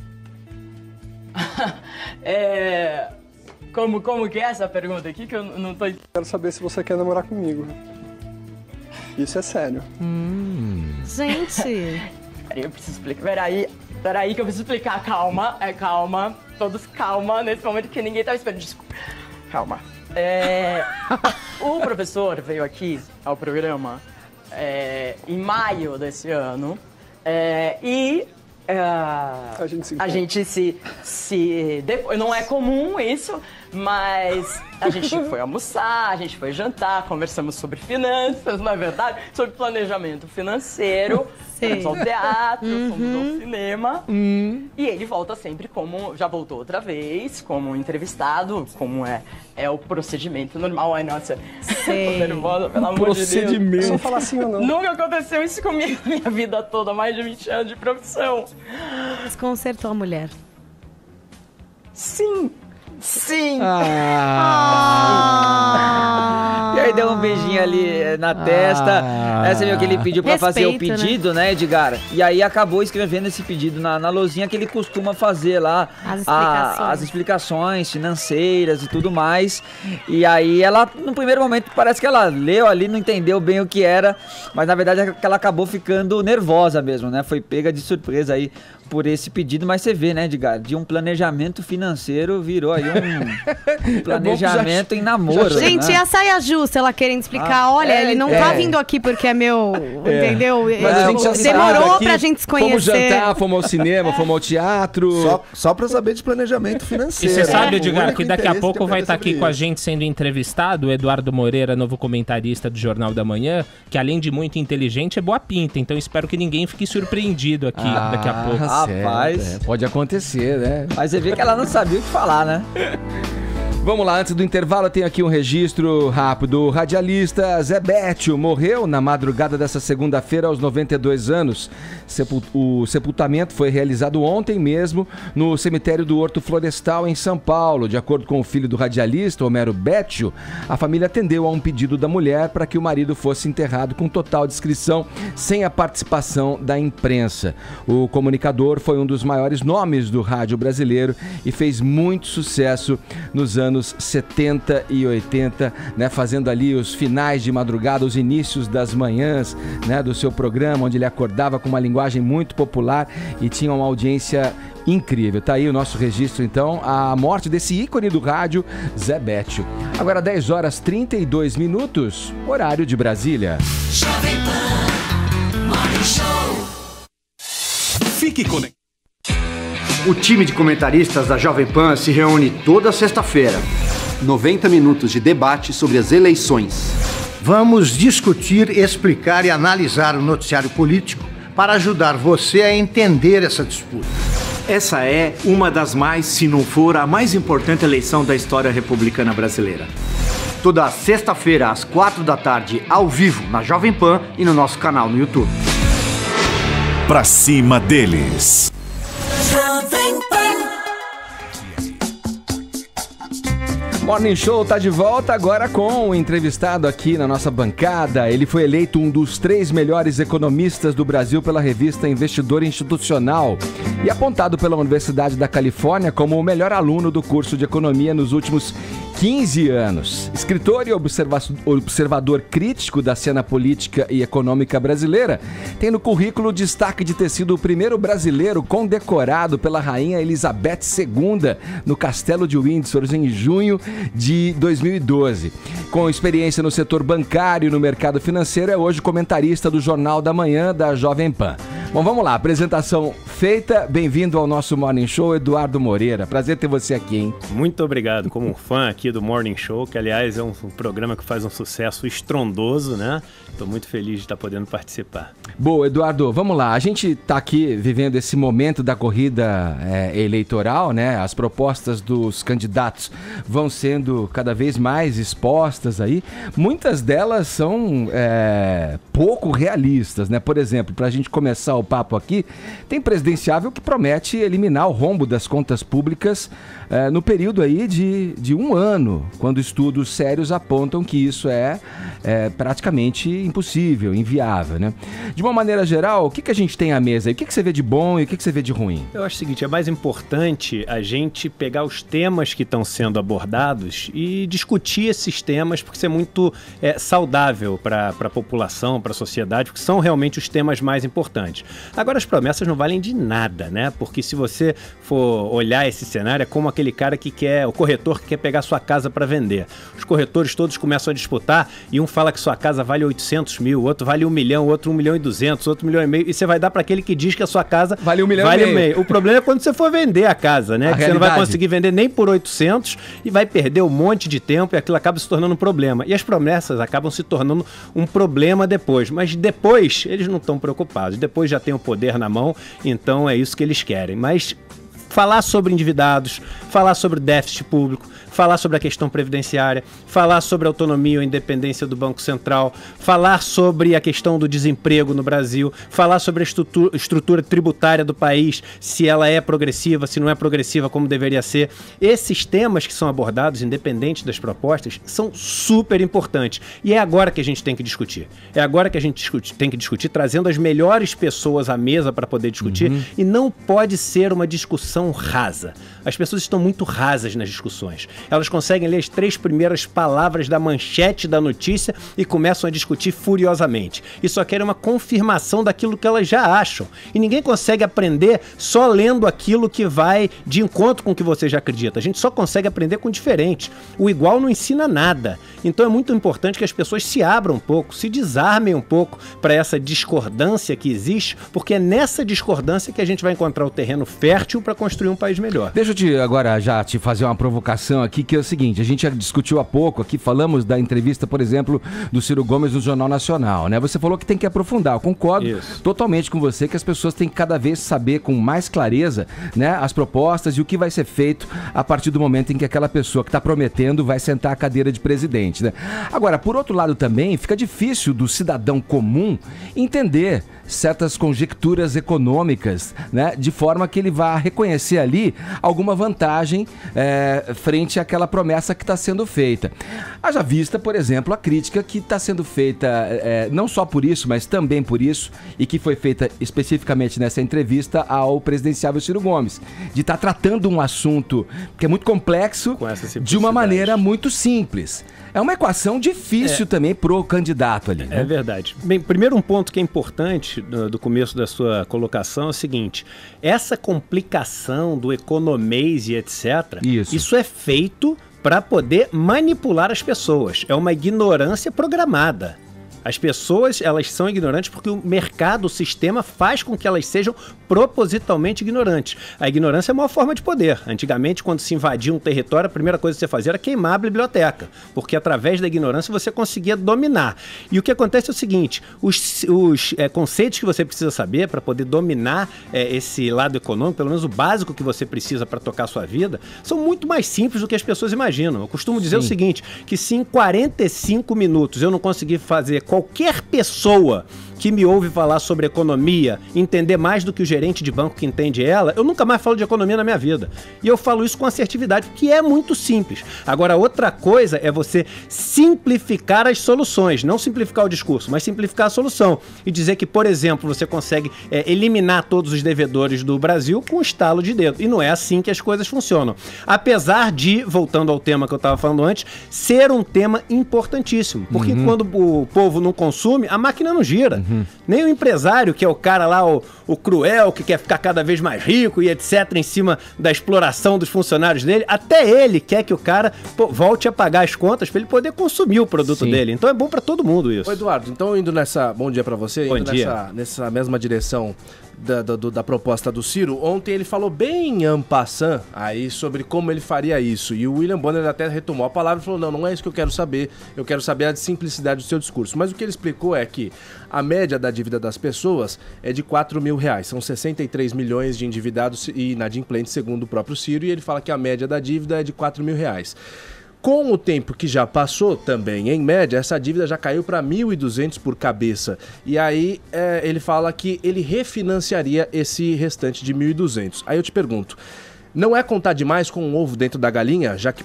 Como que é essa pergunta aqui que eu não tô... Quero saber se você quer namorar comigo. Isso é sério. Gente... Peraí, eu preciso explicar. Peraí que eu preciso explicar. Calma, calma. Todos calma nesse momento que ninguém tá esperando. Desculpa. Calma. O professor veio aqui ao programa em maio desse ano. A gente se não é comum isso, mas a gente foi almoçar, a gente foi jantar, conversamos sobre finanças, não é verdade? Sobre planejamento financeiro, fomos ao teatro, fomos ao cinema. E ele volta sempre já voltou outra vez, como entrevistado, como é o procedimento normal. Ai, nossa, tô nervosa, pelo amor de Deus. Não fala assim ou não. Nunca aconteceu isso comigo minha vida toda, mais de 20 anos de profissão. Desconcertou a mulher. Sim. E aí deu um beijinho ali na testa. Você viu que ele pediu pra fazer o pedido, né, Edgar? E aí acabou escrevendo esse pedido na lousinha que ele costuma fazer lá. As explicações financeiras e tudo mais. E aí ela, no primeiro momento, parece que ela leu ali, não entendeu bem o que era. Mas na verdade é que ela acabou ficando nervosa mesmo, né? Foi pega de surpresa aí por esse pedido, mas você vê, né, Edgar, de um planejamento financeiro virou aí um planejamento em namoro. Gente, né? E a saia justa, ela querendo explicar, olha, ele não tá vindo aqui porque é meu, entendeu? Mas a gente já demorou pra gente se conhecer. Fomos jantar, fomos ao cinema, fomos ao teatro. Só pra saber de planejamento financeiro. E você sabe, Edgar, que daqui a pouco vai estar aqui com a gente sendo entrevistado o Eduardo Moreira, novo comentarista do Jornal da Manhã, que além de muito inteligente, é boa pinta. Então espero que ninguém fique surpreendido aqui daqui a pouco. Rapaz, pode acontecer, né? Mas você vê que ela não sabia o que falar, né? Vamos lá, antes do intervalo, eu tenho aqui um registro rápido. O radialista Zé Bétio morreu na madrugada dessa segunda-feira aos 92 anos. O sepultamento foi realizado ontem mesmo no cemitério do Horto Florestal, em São Paulo. De acordo com o filho do radialista, Homero Bétio, a família atendeu a um pedido da mulher para que o marido fosse enterrado com total discrição, sem a participação da imprensa. O comunicador foi um dos maiores nomes do rádio brasileiro e fez muito sucesso nos anos 70 e 80, né, fazendo ali os finais de madrugada, os inícios das manhãs, né, do seu programa, onde ele acordava com uma linguagem muito popular e tinha uma audiência incrível. Tá aí o nosso registro, então, a morte desse ícone do rádio, Zé Bétio. Agora 10 horas 32 minutos, horário de Brasília. Jovem Pan Morning Show. Fique conectado. O time de comentaristas da Jovem Pan se reúne toda sexta-feira. 90 minutos de debate sobre as eleições. Vamos discutir, explicar e analisar o noticiário político para ajudar você a entender essa disputa. Essa é uma das mais, se não for a mais importante eleição da história republicana brasileira. Toda sexta-feira às 4 da tarde, ao vivo, na Jovem Pan e no nosso canal no YouTube. Pra cima deles. Morning Show tá de volta agora com o entrevistado aqui na nossa bancada. Ele foi eleito um dos 3 melhores economistas do Brasil pela revista Investidor Institucional e apontado pela Universidade da Califórnia como o melhor aluno do curso de economia nos últimos 15 anos. Escritor e observador crítico da cena política e econômica brasileira, tem no currículo o destaque de ter sido o primeiro brasileiro condecorado pela Rainha Elizabeth II no Castelo de Windsor em junho de 2012. Com experiência no setor bancário e no mercado financeiro, é hoje comentarista do Jornal da Manhã da Jovem Pan. Bom, vamos lá, apresentação feita. Bem-vindo ao nosso Morning Show, Eduardo Moreira. Prazer ter você aqui, hein? Muito obrigado. Como um fã aqui do Morning Show, que aliás é um programa que faz um sucesso estrondoso, né? Estou muito feliz de estar podendo participar. Boa, Eduardo, vamos lá. A gente está aqui vivendo esse momento da corrida eleitoral, né? As propostas dos candidatos vão sendo cada vez mais expostas aí. Muitas delas são pouco realistas, né? Por exemplo, para a gente começar o papo aqui, tem presidenciável que promete eliminar o rombo das contas públicas no período aí de um ano, quando estudos sérios apontam que isso é praticamente impossível, inviável, né? De uma maneira geral, o que a gente tem à mesa aí? O que você vê de bom e o que você vê de ruim? Eu acho o seguinte, é mais importante a gente pegar os temas que estão sendo abordados e discutir esses temas, porque isso é muito saudável para a população, para a sociedade, porque são realmente os temas mais importantes. Agora, as promessas não valem de nada, né? Porque se você for olhar esse cenário, é como aquele cara o corretor que quer pegar sua casa para vender. Os corretores todos começam a disputar e um fala que sua casa vale 800 mil, outro vale 1 milhão, outro 1 milhão e 200, outro 1 milhão e meio, e você vai dar para aquele que diz que a sua casa vale 1 milhão e meio. O problema é quando você for vender a casa, né? Que você não vai conseguir vender nem por 800 e vai perder um monte de tempo e aquilo acaba se tornando um problema. E as promessas acabam se tornando um problema depois. Mas depois eles não estão preocupados. Depois já tem o poder na mão, então é isso que eles querem. Mas falar sobre endividados, falar sobre déficit público, falar sobre a questão previdenciária, falar sobre a autonomia ou independência do Banco Central, falar sobre a questão do desemprego no Brasil, falar sobre a estrutura tributária do país, se ela é progressiva, se não é progressiva, como deveria ser. Esses temas que são abordados, independente das propostas, são super importantes. E é agora que a gente tem que discutir. É agora que a gente tem que discutir, trazendo as melhores pessoas à mesa para poder discutir, e não pode ser uma discussão rasa. As pessoas estão muito rasas nas discussões. Elas conseguem ler as 3 primeiras palavras da manchete da notícia e começam a discutir furiosamente. E só querem uma confirmação daquilo que elas já acham. E ninguém consegue aprender só lendo aquilo que vai de encontro com o que você já acredita. A gente só consegue aprender com o diferente. O igual não ensina nada. Então é muito importante que as pessoas se abram um pouco, se desarmem um pouco para essa discordância que existe, porque é nessa discordância que a gente vai encontrar o terreno fértil para construir um país melhor. Deixa eu agora já te fazer uma provocação aqui, que é o seguinte: a gente já discutiu há pouco aqui, falamos da entrevista, por exemplo, do Ciro Gomes no Jornal Nacional, né? Você falou que tem que aprofundar. Eu concordo totalmente com você que as pessoas têm que cada vez saber com mais clareza, né, as propostas e o que vai ser feito a partir do momento em que aquela pessoa que está prometendo vai sentar a cadeira de presidente, né? Agora, por outro lado também, fica difícil do cidadão comum entender certas conjecturas econômicas, né, de forma que ele vá reconhecer ali alguma vantagem frente àquela promessa que está sendo feita. Haja vista, por exemplo, a crítica que está sendo feita não só por isso, mas também por isso, e que foi feita especificamente nessa entrevista ao presidenciável Ciro Gomes, de estar tratando um assunto que é muito complexo de uma maneira muito simples. É uma equação difícil também pro candidato ali, né? É verdade. Bem, primeiro um ponto que é importante do começo da sua colocação é o seguinte: essa complicação do economês e etc., isso é feito para poder manipular as pessoas. É uma ignorância programada. As pessoas, elas são ignorantes porque o mercado, o sistema faz com que elas sejam propositalmente ignorantes. A ignorância é a maior forma de poder. Antigamente, quando se invadia um território, a primeira coisa que você fazia era queimar a biblioteca, porque através da ignorância você conseguia dominar. E o que acontece é o seguinte: os conceitos que você precisa saber para poder dominar esse lado econômico, pelo menos o básico que você precisa para tocar a sua vida, são muito mais simples do que as pessoas imaginam. Eu costumo dizer o seguinte, que se em 45 minutos eu não conseguir fazer qualquer pessoa que me ouve falar sobre economia entender mais do que o gerente de banco que entende ela, eu nunca mais falo de economia na minha vida. E eu falo isso com assertividade, porque é muito simples. Agora, outra coisa é você simplificar as soluções, não simplificar o discurso, mas simplificar a solução. E dizer que, por exemplo, você consegue eliminar todos os devedores do Brasil com um estalo de dedo. E não é assim que as coisas funcionam. Apesar de, voltando ao tema que eu estava falando antes, ser um tema importantíssimo. Porque quando o povo não consome, a máquina não gira. Nem o empresário, que é o cara lá, o cruel, que quer ficar cada vez mais rico e etc, em cima da exploração dos funcionários dele, até ele quer que o cara volte a pagar as contas para ele poder consumir o produto dele. Então é bom para todo mundo isso. Ô Eduardo, então indo nessa... Bom dia para você. Bom dia. Nessa mesma direção da proposta do Ciro, ontem ele falou bem en passant aí sobre como ele faria isso. E o William Bonner até retomou a palavra e falou, não é isso que eu quero saber a simplicidade do seu discurso. Mas o que ele explicou é que a média da dívida das pessoas é de R$4 mil. São 63 milhões de endividados e inadimplentes, segundo o próprio Ciro, e ele fala que a média da dívida é de R$4 mil. Com o tempo que já passou também, em média, essa dívida já caiu para 1.200 por cabeça. E aí ele fala que ele refinanciaria esse restante de 1.200. Aí eu te pergunto, não é contar demais com um ovo dentro da galinha, já que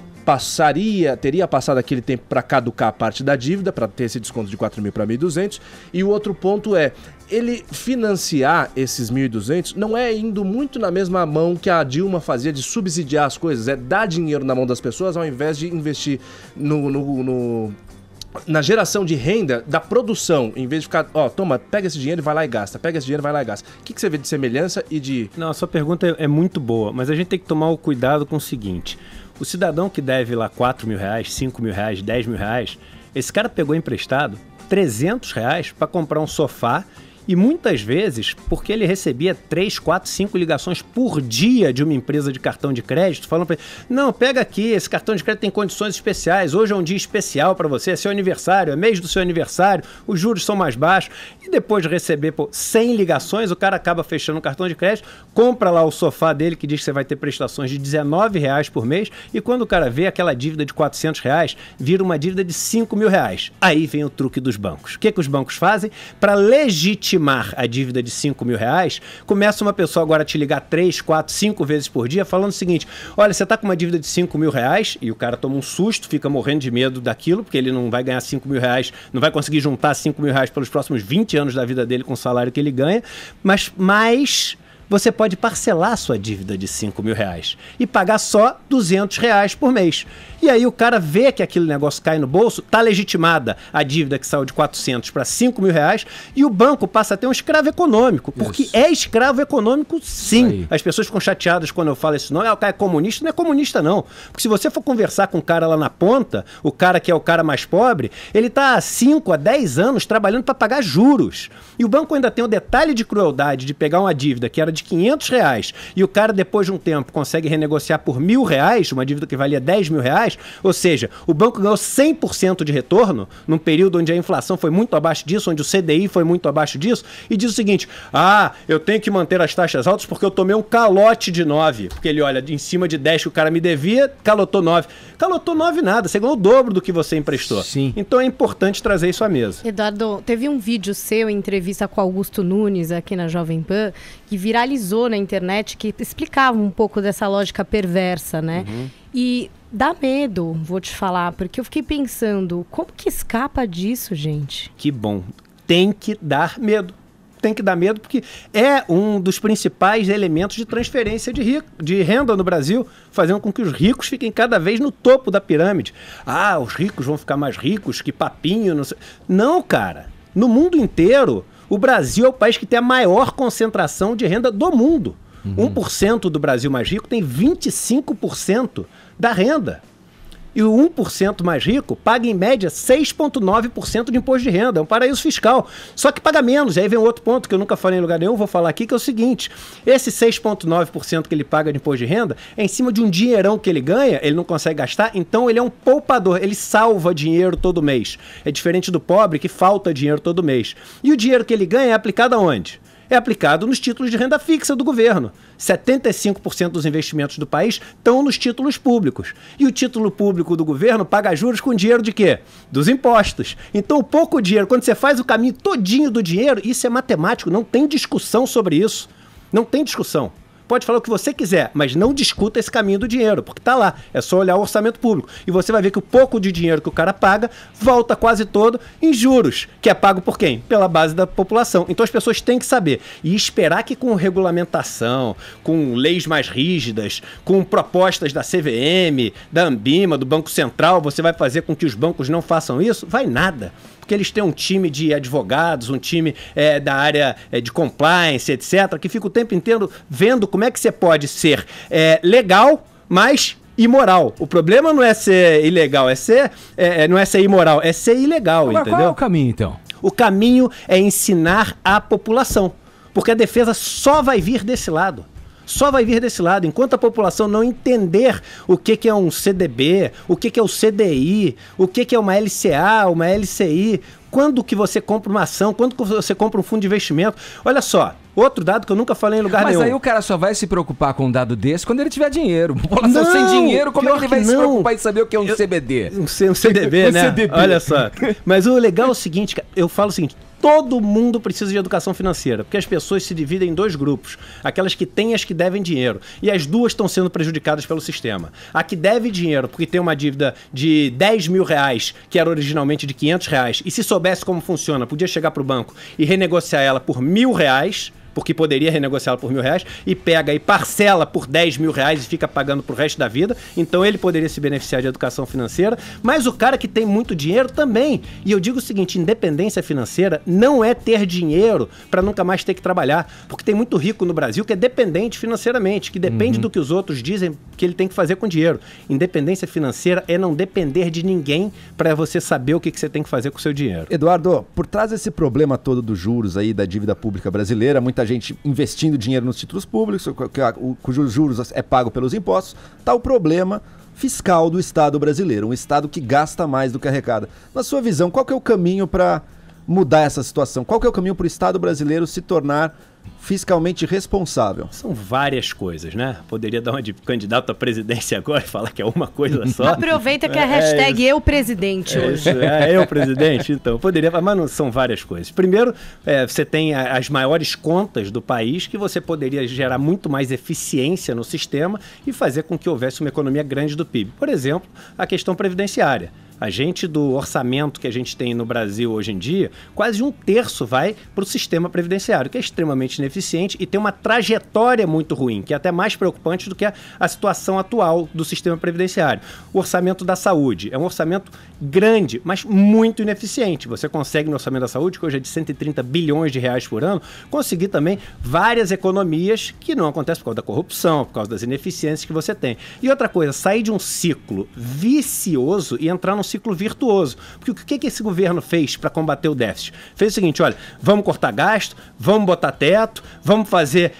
teria passado aquele tempo para caducar a parte da dívida, para ter esse desconto de 4 mil para 1.200. E o outro ponto é, ele financiar esses 1.200 não é indo muito na mesma mão que a Dilma fazia de subsidiar as coisas, é dar dinheiro na mão das pessoas ao invés de investir na geração de renda da produção, em vez de ficar, toma, pega esse dinheiro e vai lá e gasta, pega esse dinheiro e vai lá e gasta. O que você vê de semelhança e de... Não, a sua pergunta é muito boa, mas a gente tem que tomar o cuidado com o seguinte: o cidadão que deve lá 4 mil reais, 5 mil reais, 10 mil reais, esse cara pegou emprestado R$300 para comprar um sofá E muitas vezes, porque ele recebia 3, 4, 5 ligações por dia de uma empresa de cartão de crédito, falando para ele, não, pega aqui, esse cartão de crédito tem condições especiais, hoje é um dia especial para você, é seu aniversário, é mês do seu aniversário, os juros são mais baixos. E depois de receber 100 ligações, o cara acaba fechando o cartão de crédito, compra lá o sofá dele que diz que você vai ter prestações de R$19 por mês, e quando o cara vê aquela dívida de R$400, vira uma dívida de R$5.000. Aí vem o truque dos bancos. O que os bancos fazem? Para legitimar a dívida de R$5.000, começa uma pessoa agora a te ligar 3, 4, 5 vezes por dia, falando o seguinte, olha, você está com uma dívida de R$5.000, e o cara toma um susto, fica morrendo de medo daquilo, porque ele não vai ganhar R$5.000, não vai conseguir juntar R$5.000 pelos próximos 20 anos da vida dele com o salário que ele ganha, mas você pode parcelar a sua dívida de R$5.000 e pagar só R$200 por mês. E aí o cara vê que aquele negócio cai no bolso, tá legitimada a dívida que saiu de 400 para R$5.000 e o banco passa a ter um escravo econômico, porque é escravo econômico sim. As pessoas ficam chateadas quando eu falo esse nome, o cara é comunista, não é comunista não. Porque se você for conversar com o cara lá na ponta, o cara que é o cara mais pobre, ele tá há 5 a 10 anos trabalhando para pagar juros. E o banco ainda tem o detalhe de crueldade de pegar uma dívida que era de R$500 e o cara depois de um tempo consegue renegociar por R$1.000, uma dívida que valia R$10.000, ou seja, o banco ganhou 100% de retorno num período onde a inflação foi muito abaixo disso, onde o CDI foi muito abaixo disso, e diz o seguinte, eu tenho que manter as taxas altas porque eu tomei um calote de 9, porque ele olha, em cima de 10 que o cara me devia, calotou 9. Calotou 9 nada, você ganhou o dobro do que você emprestou. Sim. Então é importante trazer isso à mesa. Eduardo, teve um vídeo seu em entrevista com Augusto Nunes aqui na Jovem Pan, que viralizou na internet, que explicava um pouco dessa lógica perversa, né? E dá medo, vou te falar, porque eu fiquei pensando, como que escapa disso, gente? Que bom. Tem que dar medo. Tem que dar medo porque é um dos principais elementos de transferência de renda no Brasil, fazendo com que os ricos fiquem cada vez no topo da pirâmide. Os ricos vão ficar mais ricos, que papinho, não sei. Não, cara. No mundo inteiro, o Brasil é o país que tem a maior concentração de renda do mundo. 1% do Brasil mais rico tem 25% da renda. E o 1% mais rico paga, em média, 6,9% de imposto de renda. É um paraíso fiscal. Só que paga menos. E aí vem um outro ponto que eu nunca falei em lugar nenhum, vou falar aqui, que é o seguinte. Esse 6,9% que ele paga de imposto de renda é em cima de um dinheirão que ele ganha, ele não consegue gastar, então ele é um poupador. Ele salva dinheiro todo mês. É diferente do pobre que falta dinheiro todo mês. E o dinheiro que ele ganha é aplicado aonde? É aplicado nos títulos de renda fixa do governo. 75% dos investimentos do país estão nos títulos públicos. E o título público do governo paga juros com dinheiro de quê? Dos impostos. Então, pouco dinheiro, quando você faz o caminho todinho do dinheiro, isso é matemático, não tem discussão sobre isso. Não tem discussão. Pode falar o que você quiser, mas não discuta esse caminho do dinheiro, porque tá lá, é só olhar o orçamento público. E você vai ver que o pouco de dinheiro que o cara paga volta quase todo em juros, que é pago por quem? Pela base da população. Então as pessoas têm que saber e esperar que com regulamentação, com leis mais rígidas, com propostas da CVM, da Anbima, do Banco Central, você vai fazer com que os bancos não façam isso? Vai nada. Porque eles têm um time de advogados, um time da área de compliance, etc., que fica o tempo inteiro vendo como é que você pode ser legal, mas imoral. O problema não é ser ilegal, não é ser imoral, é ser ilegal, mas entendeu? Qual é o caminho, então? O caminho é ensinar a população, porque a defesa só vai vir desse lado. Só vai vir desse lado. Enquanto a população não entender o que é um CDB, o que é o CDI, o que é uma LCA, uma LCI, quando que você compra uma ação, quando que você compra um fundo de investimento. Olha só, outro dado que eu nunca falei em lugar nenhum. Mas aí o cara só vai se preocupar com um dado desse quando ele tiver dinheiro. População sem dinheiro, como é que ele vai se preocupar em saber o que é um CBD? Um CDB, né? CDB. Olha só. Mas o legal é o seguinte, eu falo o seguinte, todo mundo precisa de educação financeira, porque as pessoas se dividem em dois grupos. Aquelas que têm e as que devem dinheiro. E as duas estão sendo prejudicadas pelo sistema. A que deve dinheiro porque tem uma dívida de R$10.000, que era originalmente de R$500, e se soubesse como funciona, podia chegar para o banco e renegociar ela por R$1.000, porque poderia renegociá-la por R$1.000, e pega e parcela por R$10.000 e fica pagando pro resto da vida. Então ele poderia se beneficiar de educação financeira, mas o cara que tem muito dinheiro também. E eu digo o seguinte, independência financeira não é ter dinheiro para nunca mais ter que trabalhar, porque tem muito rico no Brasil que é dependente financeiramente, que depende do que os outros dizem que ele tem que fazer com dinheiro. Independência financeira é não depender de ninguém para você saber o que você tem que fazer com o seu dinheiro. Eduardo, por trás desse problema todo dos juros aí, da dívida pública brasileira, muita gente investindo dinheiro nos títulos públicos, cujos juros é pago pelos impostos, está o problema fiscal do Estado brasileiro, um Estado que gasta mais do que arrecada. Na sua visão, qual que é o caminho para mudar essa situação? Qual que é o caminho para o Estado brasileiro se tornar fiscalmente responsável? São várias coisas, né? Poderia dar uma de candidato à presidência agora e falar que é uma coisa só. Aproveita que é a hashtag eu presidente hoje. Eu presidente, então. Poderia, mas não, são várias coisas. Primeiro, você tem as maiores contas do país, que você poderia gerar muito mais eficiência no sistema e fazer com que houvesse uma economia grande do PIB. Por exemplo, a questão previdenciária. A gente, do orçamento que a gente tem no Brasil hoje em dia, quase 1/3 vai para o sistema previdenciário, que é extremamente ineficiente e tem uma trajetória muito ruim, que é até mais preocupante do que a situação atual do sistema previdenciário. O orçamento da saúde é um orçamento grande, mas muito ineficiente. Você consegue no orçamento da saúde, que hoje é de 130 bilhões de reais por ano, conseguir também várias economias que não acontecem por causa da corrupção, por causa das ineficiências que você tem. E outra coisa, sair de um ciclo vicioso e entrar num ciclo virtuoso. Porque o que esse governo fez para combater o déficit? Fez o seguinte, olha, vamos cortar gasto, vamos botar teto, vamos fazer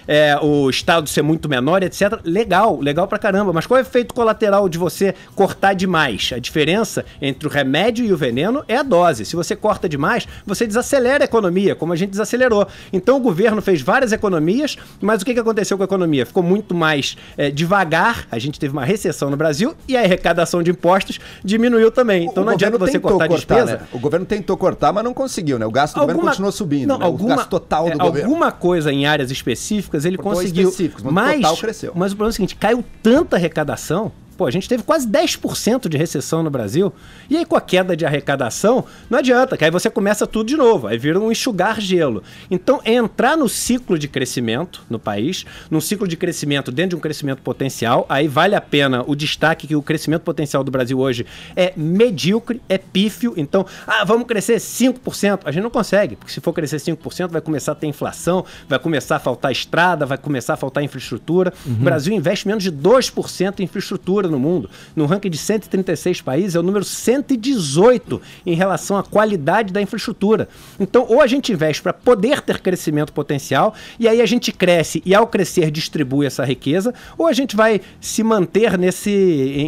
o Estado ser muito menor, etc. Legal pra caramba, mas qual é o efeito colateral de você cortar demais? A diferença entre o remédio e o veneno é a dose. Se você corta demais, você desacelera a economia, como a gente desacelerou. Então o governo fez várias economias, mas o que aconteceu com a economia? Ficou muito mais devagar, a gente teve uma recessão no Brasil e a arrecadação de impostos diminuiu também. Então não adianta você cortar despesa. Né? O governo tentou cortar, mas não conseguiu, né? O gasto do governo continuou subindo. Não, o gasto total do governo. Alguma coisa em áreas específicas ele conseguiu. Mas o total cresceu. Mas o problema é o seguinte, caiu tanta arrecadação. Pô, a gente teve quase 10% de recessão no Brasil. E aí, com a queda de arrecadação, não adianta, que aí você começa tudo de novo. Aí vira um enxugar gelo. Então, entrar no ciclo de crescimento no país, num ciclo de crescimento dentro de um crescimento potencial, aí vale a pena o destaque que o crescimento potencial do Brasil hoje é medíocre, é pífio. Então, vamos crescer 5%. A gente não consegue, porque se for crescer 5%, vai começar a ter inflação, vai começar a faltar estrada, vai começar a faltar infraestrutura. O Brasil investe menos de 2% em infraestrutura no mundo. No ranking de 136 países, é o número 118 em relação à qualidade da infraestrutura. Então, ou a gente investe para poder ter crescimento potencial, e aí a gente cresce e, ao crescer, distribui essa riqueza, ou a gente vai se manter nesse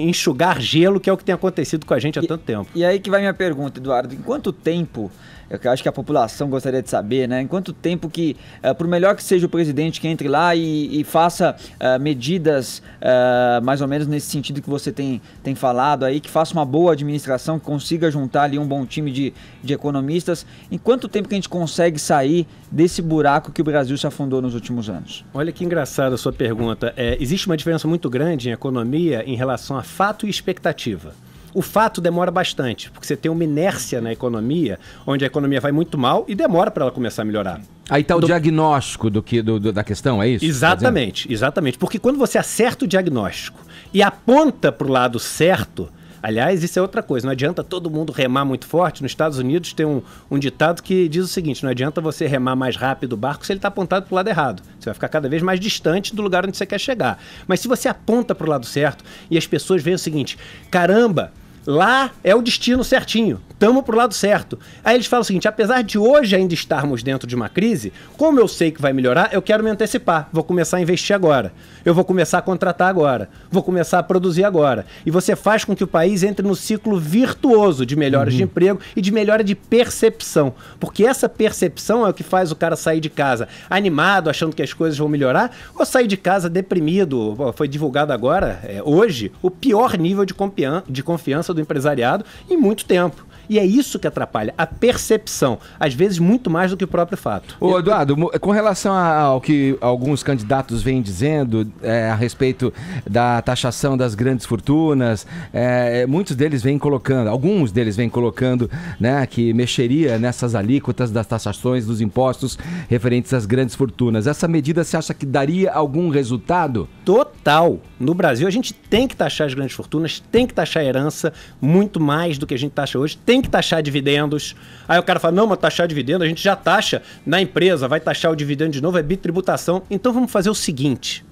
enxugar gelo, que é o que tem acontecido com a gente há tanto tempo. E aí que vai minha pergunta, Eduardo. Em quanto tempo, eu acho que a população gostaria de saber, né? Em quanto tempo que, por melhor que seja o presidente que entre lá e faça medidas mais ou menos nesse sentido que você tem falado aí, que faça uma boa administração, que consiga juntar ali um bom time de economistas, em quanto tempo que a gente consegue sair desse buraco que o Brasil se afundou nos últimos anos? Olha que engraçada a sua pergunta. Existe uma diferença muito grande em economia em relação a fato e expectativa. O fato demora bastante, porque você tem uma inércia na economia, onde a economia vai muito mal e demora para ela começar a melhorar. Aí está o diagnóstico da questão, é isso? Exatamente. Porque quando você acerta o diagnóstico e aponta para o lado certo, aliás, isso é outra coisa, não adianta todo mundo remar muito forte. Nos Estados Unidos tem um ditado que diz o seguinte, não adianta você remar mais rápido o barco se ele está apontado para o lado errado. Você vai ficar cada vez mais distante do lugar onde você quer chegar. Mas se você aponta para o lado certo e as pessoas veem o seguinte, caramba, lá é o destino certinho, estamos pro lado certo. Aí eles falam o seguinte, apesar de hoje ainda estarmos dentro de uma crise, como eu sei que vai melhorar, eu quero me antecipar, vou começar a investir agora, eu vou começar a contratar agora, vou começar a produzir agora. E você faz com que o país entre no ciclo virtuoso de melhoras de emprego e de melhora de percepção, porque essa percepção é o que faz o cara sair de casa animado, achando que as coisas vão melhorar, ou sair de casa deprimido. Foi divulgado agora, hoje, o pior nível de confiança do empresariado em muito tempo. E é isso que atrapalha, a percepção, às vezes muito mais do que o próprio fato. Ô, Eduardo, com relação ao que alguns candidatos vêm dizendo a respeito da taxação das grandes fortunas, alguns deles vêm colocando, né, que mexeria nessas alíquotas das taxações dos impostos referentes às grandes fortunas. Essa medida, você acha que daria algum resultado? Total. No Brasil, a gente tem que taxar as grandes fortunas, tem que taxar a herança, muito mais do que a gente taxa hoje, tem que taxar dividendos. Aí o cara fala, não, mas taxar dividendo, a gente já taxa na empresa, vai taxar o dividendo de novo, é bitributação. Então vamos fazer o seguinte,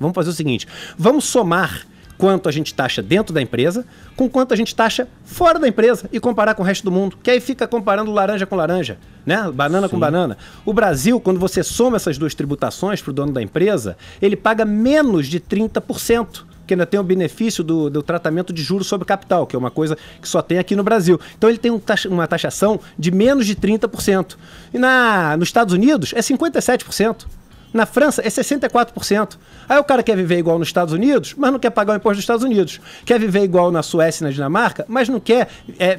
vamos somar quanto a gente taxa dentro da empresa com quanto a gente taxa fora da empresa e comparar com o resto do mundo, que aí fica comparando laranja com laranja, né? Banana com banana. O Brasil, quando você soma essas duas tributações para o dono da empresa, ele paga menos de 30%. Que ainda tem o benefício do tratamento de juros sobre capital, que é uma coisa que só tem aqui no Brasil. Então ele tem uma taxação de menos de 30%. E nos Estados Unidos é 57%. Na França é 64%. Aí o cara quer viver igual nos Estados Unidos, mas não quer pagar o imposto dos Estados Unidos. Quer viver igual na Suécia e na Dinamarca, mas não quer